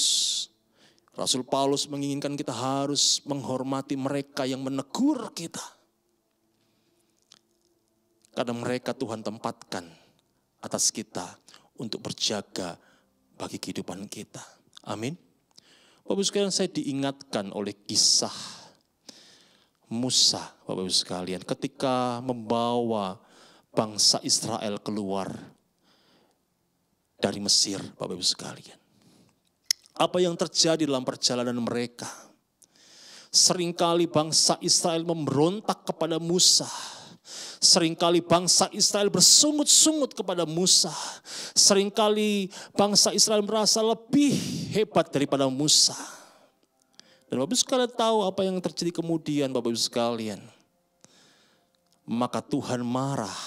Rasul Paulus menginginkan kita harus menghormati mereka yang menegur kita. Karena mereka Tuhan tempatkan atas kita untuk berjaga bagi kehidupan kita. Amin. Bapak Ibu sekalian, saya diingatkan oleh kisah Musa, Bapak Ibu sekalian, ketika membawa bangsa Israel keluar dari Mesir, Bapak Ibu sekalian. Apa yang terjadi dalam perjalanan mereka? Seringkali bangsa Israel memberontak kepada Musa. Seringkali bangsa Israel bersungut-sungut kepada Musa. Seringkali bangsa Israel merasa lebih hebat daripada Musa. Dan Bapak Ibu sekalian tahu apa yang terjadi kemudian, Bapak Ibu sekalian. Maka Tuhan marah.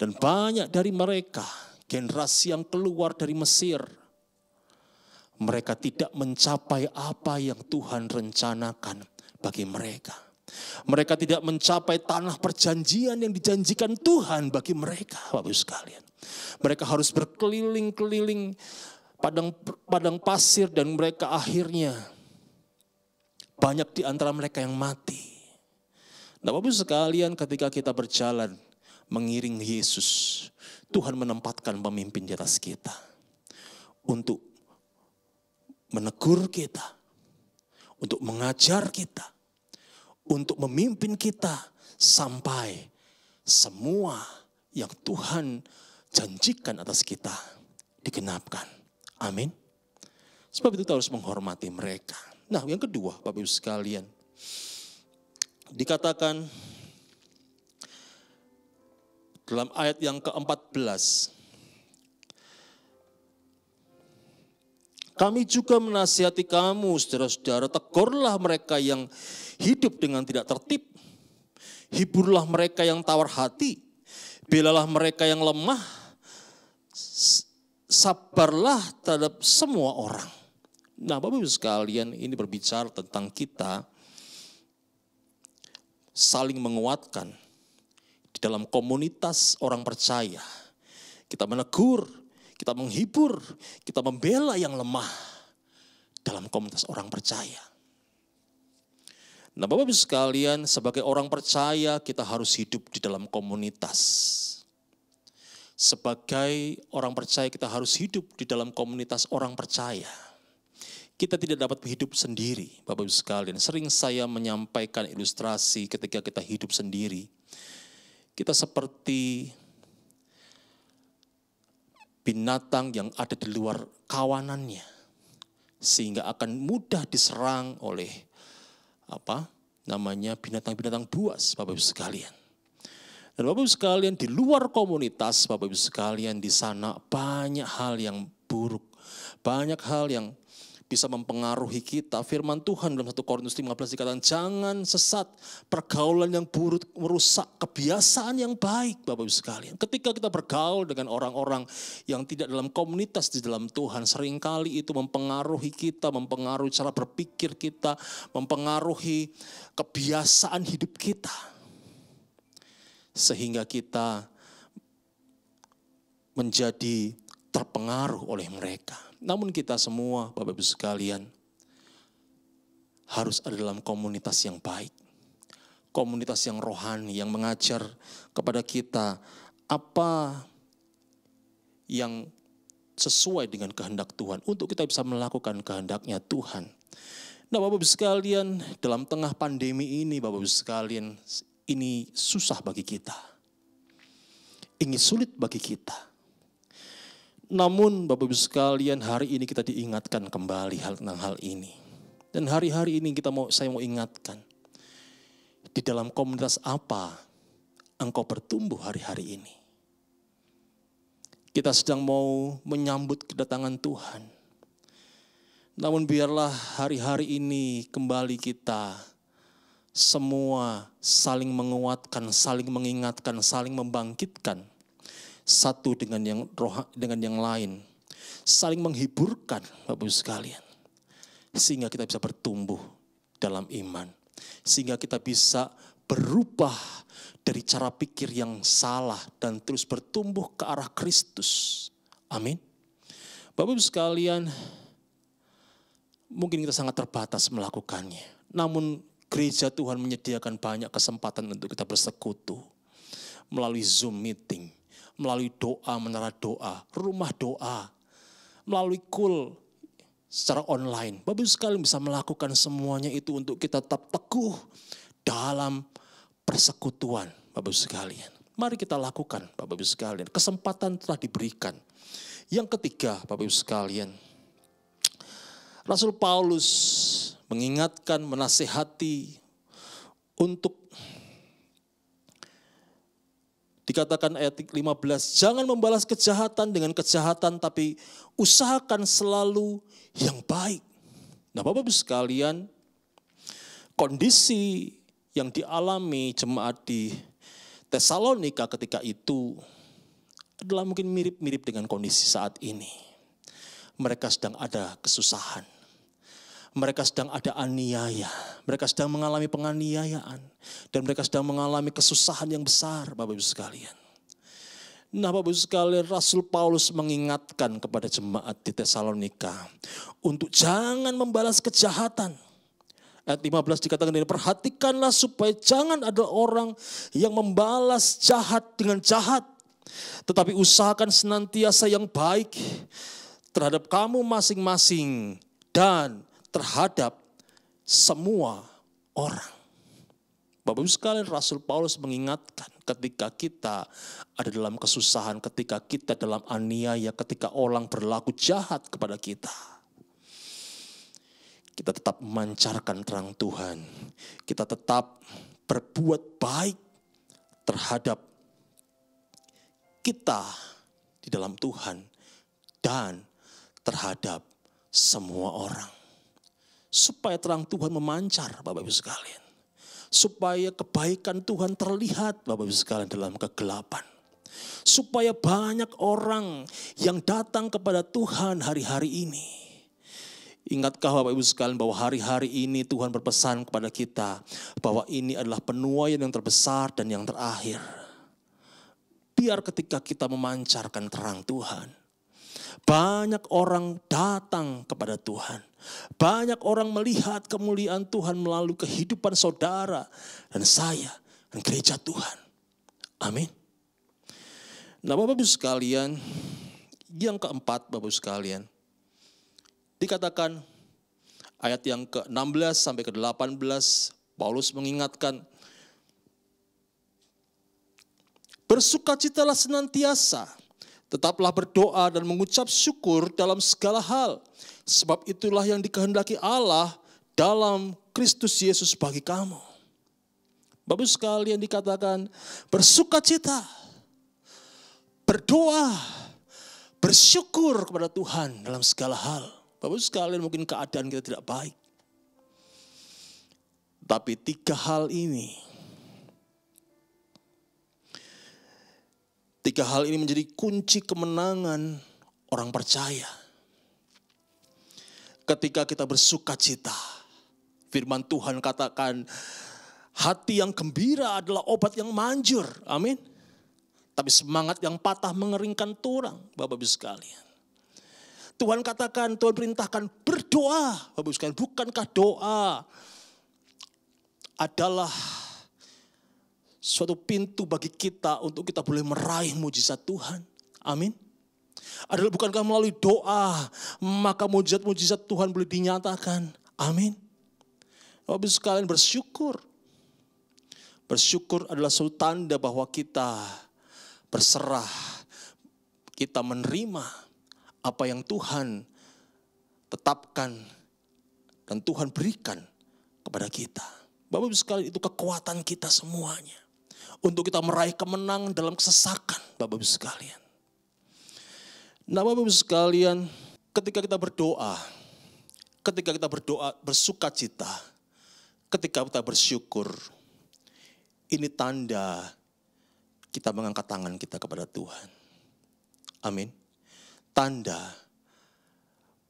Dan banyak dari mereka, generasi yang keluar dari Mesir, mereka tidak mencapai apa yang Tuhan rencanakan bagi mereka. Mereka tidak mencapai tanah perjanjian yang dijanjikan Tuhan bagi mereka, Bapak Ibu sekalian. Mereka harus berkeliling-keliling padang pasir dan mereka akhirnya banyak di antara mereka yang mati. Nah, Bapak Ibu sekalian, ketika kita berjalan mengiring Yesus, Tuhan menempatkan pemimpin di atas kita untuk menegur kita, untuk mengajar kita, untuk memimpin kita sampai semua yang Tuhan janjikan atas kita digenapkan. Amin. Sebab itu kita harus menghormati mereka. Nah, yang kedua, Bapak Ibu sekalian, dikatakan dalam ayat yang ke-14, kami juga menasihati kamu, saudara-saudara, tegurlah mereka yang hidup dengan tidak tertib. Hiburlah mereka yang tawar hati. Belalah mereka yang lemah. Sabarlah terhadap semua orang. Nah, Bapak Ibu sekalian, ini berbicara tentang kita saling menguatkan di dalam komunitas orang percaya. Kita menegur, kita menghibur, kita membela yang lemah dalam komunitas orang percaya. Nah, Bapak Ibu sekalian, sebagai orang percaya kita harus hidup di dalam komunitas. Sebagai orang percaya kita harus hidup di dalam komunitas orang percaya. Kita tidak dapat hidup sendiri, Bapak Ibu sekalian. Sering saya menyampaikan ilustrasi ketika kita hidup sendiri. Kita seperti binatang yang ada di luar kawanannya, sehingga akan mudah diserang oleh binatang-binatang buas, Bapak Ibu sekalian. Dan Bapak Ibu sekalian, di luar komunitas, Bapak Ibu sekalian, di sana banyak hal yang buruk, banyak hal yang bisa mempengaruhi kita. Firman Tuhan dalam 1 Korintus 15 dikatakan, jangan sesat, pergaulan yang buruk merusak kebiasaan yang baik, Bapak Ibu sekalian. Ketika kita bergaul dengan orang-orang yang tidak dalam komunitas di dalam Tuhan, seringkali itu mempengaruhi kita, mempengaruhi cara berpikir kita, mempengaruhi kebiasaan hidup kita. Sehingga kita menjadi terpengaruh oleh mereka. Namun kita semua, Bapak Ibu sekalian, harus ada dalam komunitas yang baik. Komunitas yang rohani, yang mengajar kepada kita apa yang sesuai dengan kehendak Tuhan. Untuk kita bisa melakukan kehendaknya Tuhan. Nah, Bapak Ibu sekalian, dalam tengah pandemi ini, Bapak Ibu sekalian, ini susah bagi kita. Ini sulit bagi kita. Namun Bapak Ibu sekalian, hari ini kita diingatkan kembali tentang hal ini. Dan hari-hari ini saya mau ingatkan, di dalam komunitas apa engkau bertumbuh hari-hari ini. Kita sedang mau menyambut kedatangan Tuhan. Namun biarlah hari-hari ini kembali kita semua saling menguatkan, saling mengingatkan, saling membangkitkan. Satu dengan yang lain, saling menghiburkan, Bapak Ibu sekalian, sehingga kita bisa bertumbuh dalam iman, sehingga kita bisa berubah dari cara pikir yang salah dan terus bertumbuh ke arah Kristus. Amin. Bapak Ibu sekalian, mungkin kita sangat terbatas melakukannya, namun gereja Tuhan menyediakan banyak kesempatan untuk kita bersekutu. melalui Zoom meeting, melalui doa, menara doa, rumah doa, melalui call secara online. Bapak Ibu sekalian bisa melakukan semuanya itu untuk kita tetap teguh dalam persekutuan, Bapak Ibu sekalian. Mari kita lakukan, Bapak Ibu sekalian. Kesempatan telah diberikan. Yang ketiga, Bapak Ibu sekalian, Rasul Paulus mengingatkan, menasehati untuk dikatakan ayat 15, jangan membalas kejahatan dengan kejahatan, tapi usahakan selalu yang baik. Nah, Bapak Ibu sekalian, kondisi yang dialami jemaat di Tesalonika ketika itu adalah mungkin mirip-mirip dengan kondisi saat ini. Mereka sedang ada kesusahan. Mereka sedang ada aniaya, mereka sedang mengalami penganiayaan, dan mereka sedang mengalami kesusahan yang besar, Bapak Ibu sekalian. Nah, Bapak Ibu sekalian, Rasul Paulus mengingatkan kepada jemaat di Tesalonika untuk jangan membalas kejahatan. Ayat 15 dikatakan ini, perhatikanlah supaya jangan ada orang yang membalas jahat dengan jahat, tetapi usahakan senantiasa yang baik terhadap kamu masing-masing dan terhadap semua orang. Bapak Ibu sekalian, Rasul Paulus mengingatkan ketika kita ada dalam kesusahan, ketika kita dalam aniaya, ketika orang berlaku jahat kepada kita, kita tetap memancarkan terang Tuhan. Kita tetap berbuat baik terhadap kita di dalam Tuhan dan terhadap semua orang. Supaya terang Tuhan memancar, Bapak Ibu sekalian. Supaya kebaikan Tuhan terlihat, Bapak Ibu sekalian, dalam kegelapan. Supaya banyak orang yang datang kepada Tuhan hari-hari ini. Ingatkah Bapak Ibu sekalian bahwa hari-hari ini Tuhan berpesan kepada kita bahwa ini adalah penuaian yang terbesar dan yang terakhir. Biar ketika kita memancarkan terang Tuhan, banyak orang datang kepada Tuhan. Banyak orang melihat kemuliaan Tuhan melalui kehidupan saudara dan saya dan gereja Tuhan. Amin. Nah, Bapak Ibu sekalian, yang keempat, Bapak Ibu sekalian, dikatakan ayat yang ke-16 sampai ke-18, Paulus mengingatkan, bersukacitalah senantiasa, tetaplah berdoa dan mengucap syukur dalam segala hal. Sebab itulah yang dikehendaki Allah dalam Kristus Yesus bagi kamu. Bapak sekalian, dikatakan bersukacita, berdoa, bersyukur kepada Tuhan dalam segala hal. Bapak sekalian, mungkin keadaan kita tidak baik. Tapi tiga hal ini menjadi kunci kemenangan orang percaya. Ketika kita bersukacita, firman Tuhan katakan, hati yang gembira adalah obat yang manjur. Amin. Tapi semangat yang patah mengeringkan tulang, Bapak Ibu sekalian. Tuhan katakan, Tuhan perintahkan berdoa, Bapak Ibu sekalian. Bukankah doa adalah suatu pintu bagi kita untuk kita boleh meraih mujizat Tuhan? Amin. Adalah bukankah melalui doa maka mujizat-mujizat Tuhan boleh dinyatakan? Amin. Bapak Ibu sekalian, bersyukur. Bersyukur adalah suatu tanda bahwa kita berserah, kita menerima apa yang Tuhan tetapkan dan Tuhan berikan kepada kita. Bapak Ibu sekalian, itu kekuatan kita semuanya untuk kita meraih kemenangan dalam kesesakan, Bapak Ibu sekalian. Nah, Bapak Ibu sekalian, ketika kita berdoa bersukacita, ketika kita bersyukur, ini tanda kita mengangkat tangan kita kepada Tuhan. Amin. Tanda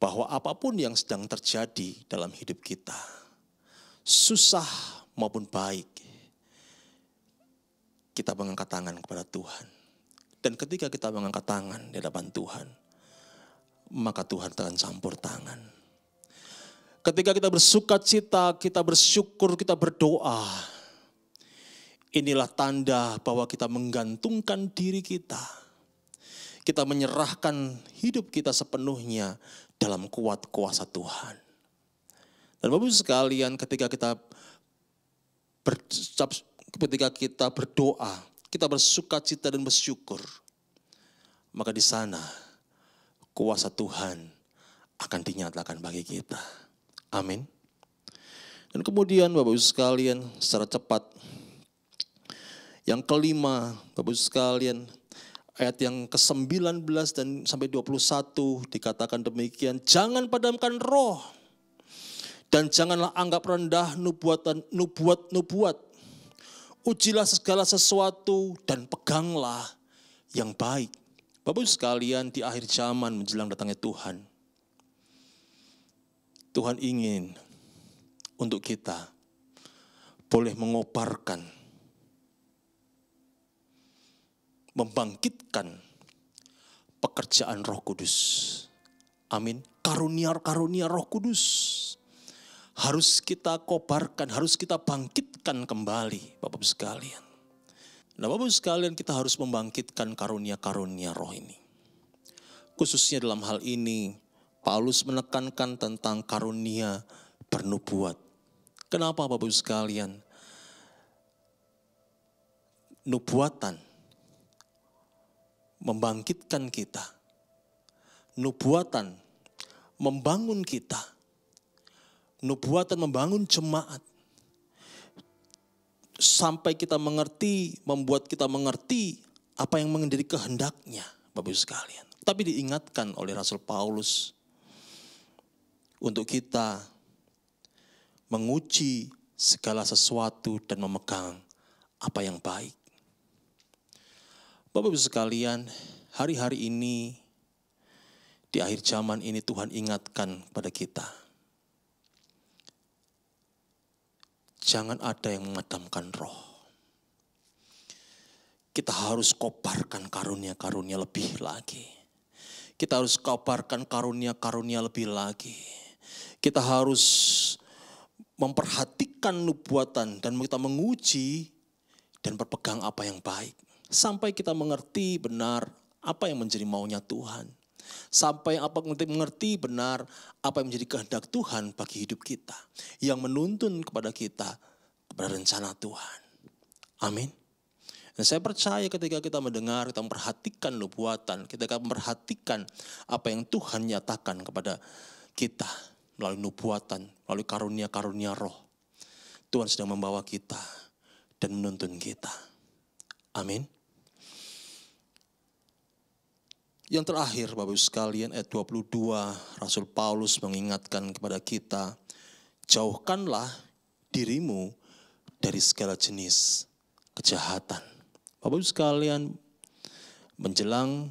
bahwa apapun yang sedang terjadi dalam hidup kita, susah maupun baik, kita mengangkat tangan kepada Tuhan. Dan ketika kita mengangkat tangan di hadapan Tuhan, maka Tuhan akan campur tangan. Ketika kita bersukacita, kita bersyukur, kita berdoa, Inilah tanda bahwa kita menggantungkan diri kita. Kita menyerahkan hidup kita sepenuhnya dalam kuat kuasa Tuhan. Dan Bapak Ibu sekalian, ketika kita berdoa, kita bersuka cita dan bersyukur, maka di sana kuasa Tuhan akan dinyatakan bagi kita. Amin. Dan kemudian Bapak Ibu sekalian, secara cepat, yang kelima, Bapak Ibu sekalian, ayat yang ke-19 dan sampai 21 dikatakan demikian, jangan padamkan roh dan janganlah anggap rendah nubuat. Ujilah segala sesuatu dan peganglah yang baik. Bapak Ibu sekalian, di akhir zaman menjelang datangnya Tuhan, Tuhan ingin untuk kita boleh mengobarkan, membangkitkan pekerjaan Roh Kudus. Amin. Karunia-karunia Roh Kudus harus kita kobarkan, harus kita bangkitkan kembali, Bapak Ibu sekalian. Nah, Bapak Ibu sekalian, kita harus membangkitkan karunia-karunia Roh ini. Khususnya dalam hal ini, Paulus menekankan tentang karunia bernubuat. Kenapa Bapak Ibu sekalian? Nubuatan membangkitkan kita. Nubuatan membangun kita. Nubuatan membangun jemaat. Sampai kita mengerti, membuat kita mengerti apa yang menjadi kehendaknya, Bapak Ibu sekalian. Tapi diingatkan oleh Rasul Paulus untuk kita menguji segala sesuatu dan memegang apa yang baik. Bapak Ibu sekalian, hari-hari ini, di akhir zaman ini Tuhan ingatkan pada kita. Jangan ada yang memadamkan roh. Kita harus kobarkan karunia-karunia lebih lagi. Kita harus kobarkan karunia-karunia lebih lagi. Kita harus memperhatikan nubuatan dan kita menguji dan berpegang apa yang baik. Sampai kita mengerti benar apa yang menjadi maunya Tuhan. Sampai mengerti benar apa yang menjadi kehendak Tuhan bagi hidup kita. Yang menuntun kepada kita kepada rencana Tuhan. Amin. Dan saya percaya ketika kita mendengar, kita memperhatikan nubuatan, ketika memperhatikan apa yang Tuhan nyatakan kepada kita melalui nubuatan, melalui karunia-karunia roh. Tuhan sedang membawa kita dan menuntun kita. Amin. Yang terakhir Bapak Ibu sekalian, ayat 22, Rasul Paulus mengingatkan kepada kita, jauhkanlah dirimu dari segala jenis kejahatan. Bapak Ibu sekalian, menjelang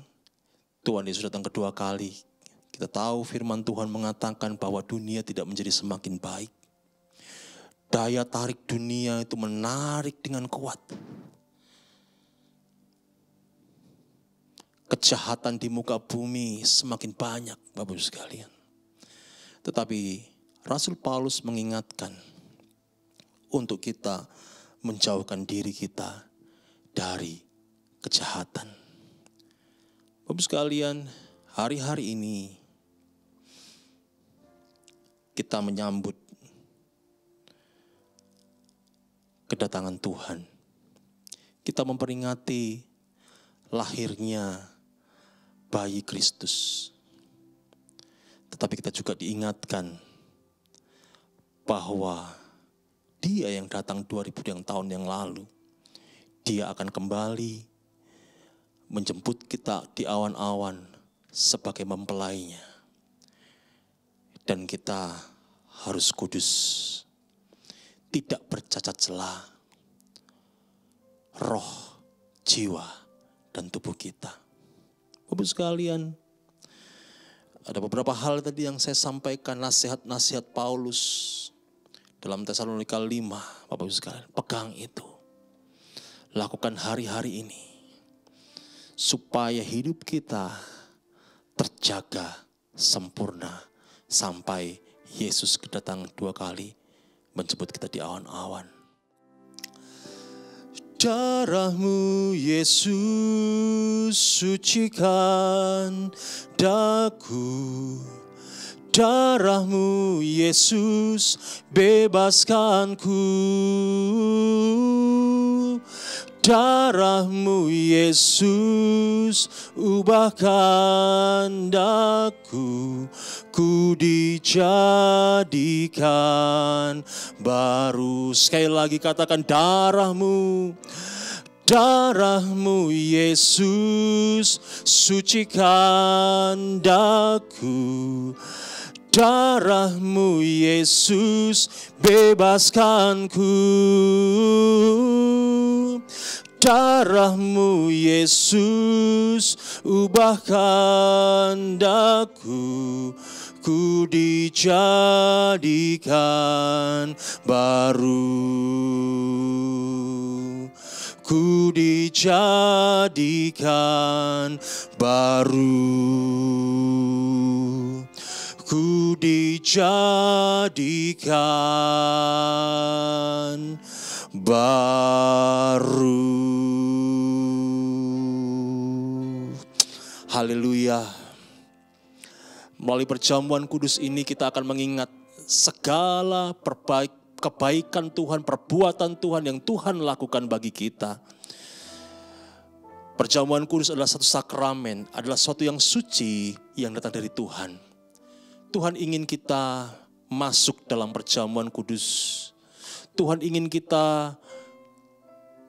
Tuhan Yesus datang kedua kali, kita tahu firman Tuhan mengatakan bahwa dunia tidak menjadi semakin baik. Daya tarik dunia itu menarik dengan kuat. Kejahatan di muka bumi semakin banyak, Bapak Ibu sekalian. Tetapi Rasul Paulus mengingatkan untuk kita menjauhkan diri kita dari kejahatan. Bapak Ibu sekalian, hari-hari ini kita menyambut kedatangan Tuhan. Kita memperingati lahirnya bayi Kristus. Tetapi kita juga diingatkan bahwa Dia yang datang 2000 tahun yang lalu, Dia akan kembali menjemput kita di awan-awan sebagai mempelainya. Dan kita harus kudus, tidak bercacat celah, roh, jiwa, dan tubuh kita. Bapak sekalian, ada beberapa hal tadi yang saya sampaikan, nasihat-nasihat Paulus dalam Tesalonika 5, Bapak Ibu sekalian, pegang itu. Lakukan hari-hari ini supaya hidup kita terjaga sempurna sampai Yesus kedatang 2 kali menjemput kita di awan-awan. Darah-Mu Yesus sucikan daku. Darah-Mu Yesus bebaskanku. Darah-Mu Yesus ubahkan daku. Ku dijadikan baru. Sekali lagi katakan darah-Mu. Darah-Mu Yesus sucikan daku. Darah-Mu Yesus bebaskanku. Darah-Mu Yesus ubahkan daku. Ku dijadikan baru. Ku dijadikan baru. Ku dijadikan baru. Haleluya. Melalui perjamuan kudus ini kita akan mengingat segala kebaikan Tuhan, perbuatan Tuhan yang Tuhan lakukan bagi kita. Perjamuan kudus adalah satu sakramen, adalah sesuatu yang suci yang datang dari Tuhan. Tuhan ingin kita masuk dalam perjamuan kudus. Tuhan ingin kita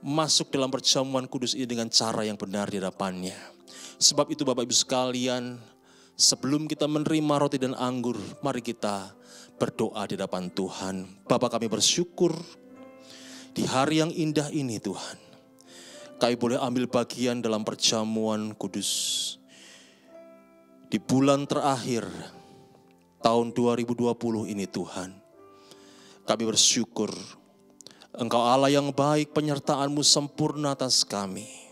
masuk dalam perjamuan kudus ini dengan cara yang benar di hadapannya. Sebab itu Bapak Ibu sekalian, sebelum kita menerima roti dan anggur, mari kita berdoa di hadapan Tuhan. Bapa, kami bersyukur di hari yang indah ini Tuhan. Kami boleh ambil bagian dalam perjamuan kudus. Di bulan terakhir tahun 2020 ini Tuhan. Kami bersyukur Engkau Allah yang baik, penyertaan-Mu sempurna atas kami.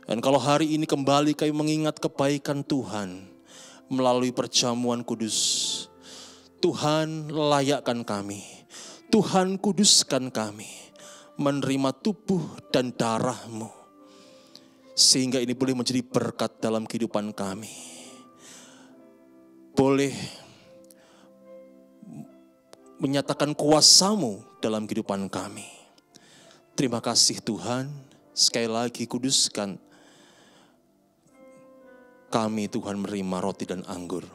Dan kalau hari ini kembali kami mengingat kebaikan Tuhan melalui perjamuan kudus, Tuhan layakkan kami, Tuhan kuduskan kami menerima tubuh dan darah-Mu, sehingga ini boleh menjadi berkat dalam kehidupan kami. Boleh menyatakan kuasa-Mu dalam kehidupan kami. Terima kasih Tuhan, sekali lagi kuduskan kami Tuhan menerima roti dan anggur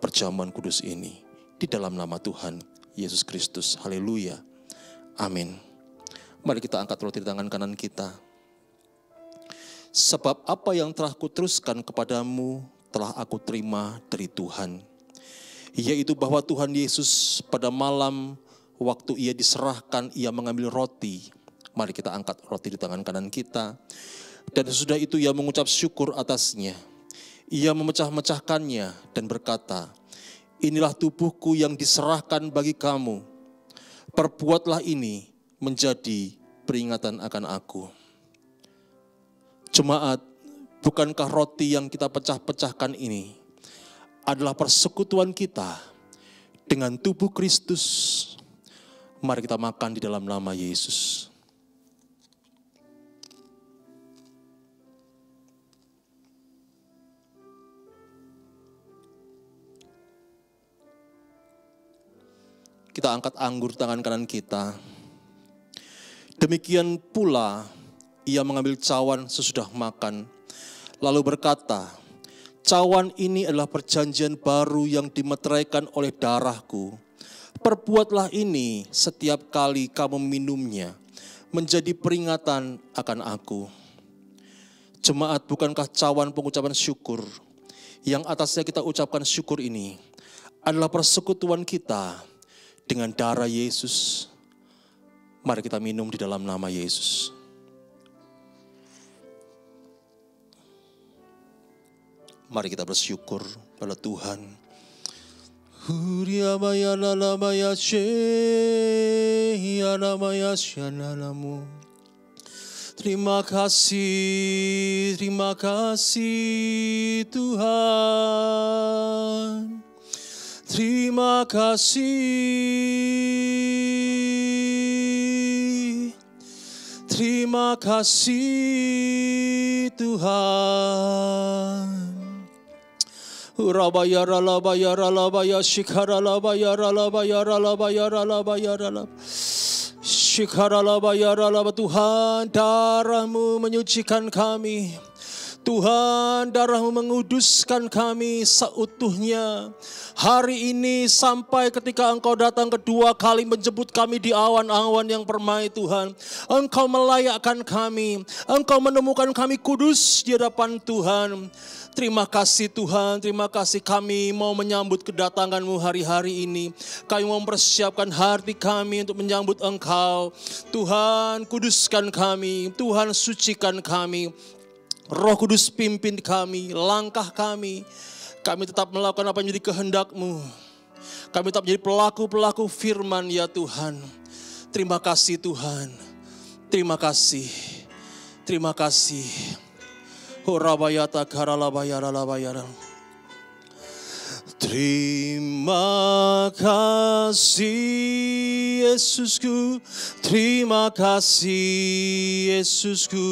perjamuan kudus ini di dalam nama Tuhan Yesus Kristus. Haleluya. Amin. Mari kita angkat roti di tangan kanan kita. Sebab apa yang telah kuteruskan kepadamu telah aku terima dari Tuhan, yaitu bahwa Tuhan Yesus pada malam waktu ia diserahkan, ia mengambil roti. Mari kita angkat roti di tangan kanan kita. Dan sesudah itu ia mengucap syukur atasnya. Ia memecah-mecahkannya dan berkata, inilah tubuhku yang diserahkan bagi kamu. Perbuatlah ini menjadi peringatan akan aku. Jemaat, bukankah roti yang kita pecah-pecahkan ini adalah persekutuan kita dengan tubuh Kristus? Mari kita makan di dalam nama Yesus. Kita angkat anggur tangan kanan kita. Demikian pula ia mengambil cawan sesudah makan, lalu berkata, cawan ini adalah perjanjian baru yang dimeteraikan oleh darahku. Perbuatlah ini setiap kali kamu minumnya, menjadi peringatan akan aku. Jemaat, bukankah cawan pengucapan syukur yang atasnya kita ucapkan syukur ini adalah persekutuan kita dengan darah Yesus? Mari kita minum di dalam nama Yesus. Mari kita bersyukur pada Tuhan. Terima kasih Tuhan. Terima kasih Terima kasih Tuhan. Rabaya ralabaya ralabaya shikara labaya ralabaya ralabaya ralabaya ralab. Shikara labaya ralab. Tuhan, darah-Mu menyucikan kami. Tuhan, darah-Mu menguduskan kami seutuhnya. Hari ini sampai ketika Engkau datang kedua kali menjemput kami di awan-awan yang permai Tuhan. Engkau melayakkan kami. Engkau menemukan kami kudus di hadapan Tuhan. Terima kasih Tuhan, terima kasih kami mau menyambut kedatangan-Mu hari-hari ini. Kami mau mempersiapkan hati kami untuk menyambut Engkau. Tuhan, kuduskan kami, Tuhan sucikan kami. Roh Kudus pimpin kami, langkah kami. Kami tetap melakukan apa yang menjadi kehendak-Mu. Kami tetap menjadi pelaku-pelaku firman ya Tuhan. Terima kasih Tuhan. Terima kasih. Terima kasih. Horabayata karalabayara labayara. Terima kasih Yesusku. Terima kasih Yesusku.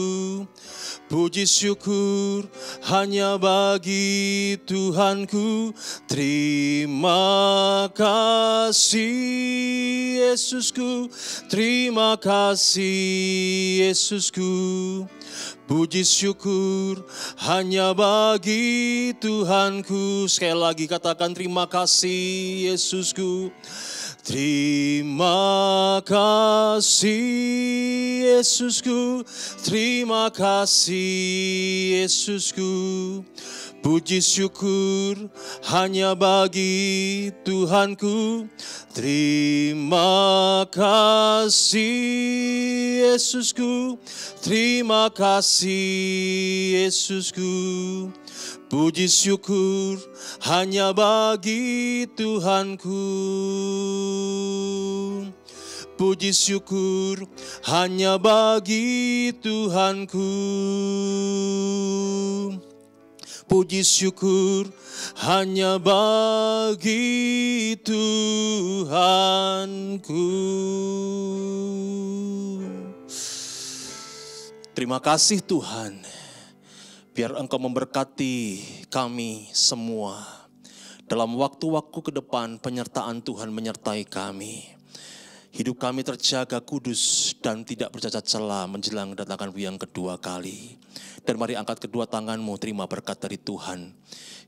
Puji syukur hanya bagi Tuhanku. Terima kasih Yesusku. Terima kasih Yesusku. Puji syukur hanya bagi Tuhanku. Sekali lagi katakan terima kasih Yesusku. Terima kasih Yesusku, terima kasih Yesusku. Puji syukur hanya bagi Tuhanku. Terima kasih Yesusku, terima kasih Yesusku. Puji syukur hanya bagi Tuhanku. Puji syukur hanya bagi Tuhanku. Puji syukur hanya bagi Tuhanku. Terima kasih Tuhan. Biar Engkau memberkati kami semua. Dalam waktu-waktu ke depan penyertaan Tuhan menyertai kami. Hidup kami terjaga kudus dan tidak bercacat celah menjelang kedatangan-Mu yang kedua kali. Dan mari angkat kedua tanganmu, terima berkat dari Tuhan.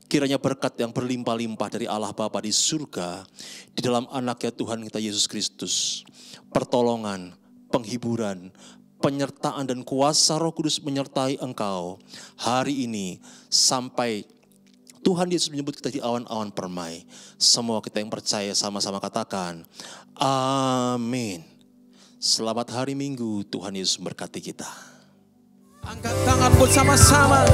Kiranya berkat yang berlimpah-limpah dari Allah Bapa di surga, di dalam anaknya Tuhan kita Yesus Kristus. Pertolongan, penghiburan, penyertaan dan kuasa Roh Kudus menyertai engkau hari ini sampai Tuhan Yesus menyebut kita di awan-awan permai. Semua kita yang percaya sama-sama katakan amin. Selamat hari Minggu, Tuhan Yesus memberkati kita. Angkat tangan bersama-sama.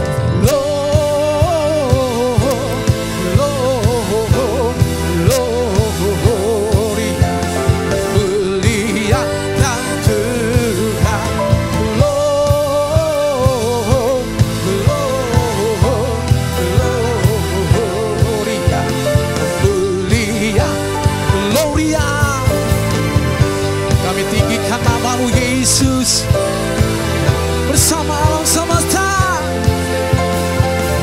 Yesus bersama alam semesta,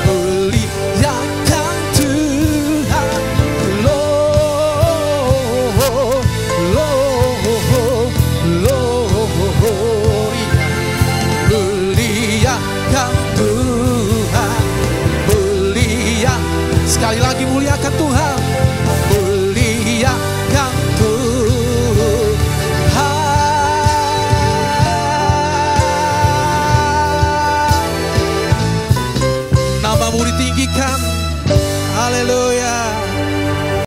muliakan Tuhan. Muliakan Tuhan, mulia. Sekali lagi muliakan Tuhan, muliakan Tuhan. Ditinggikan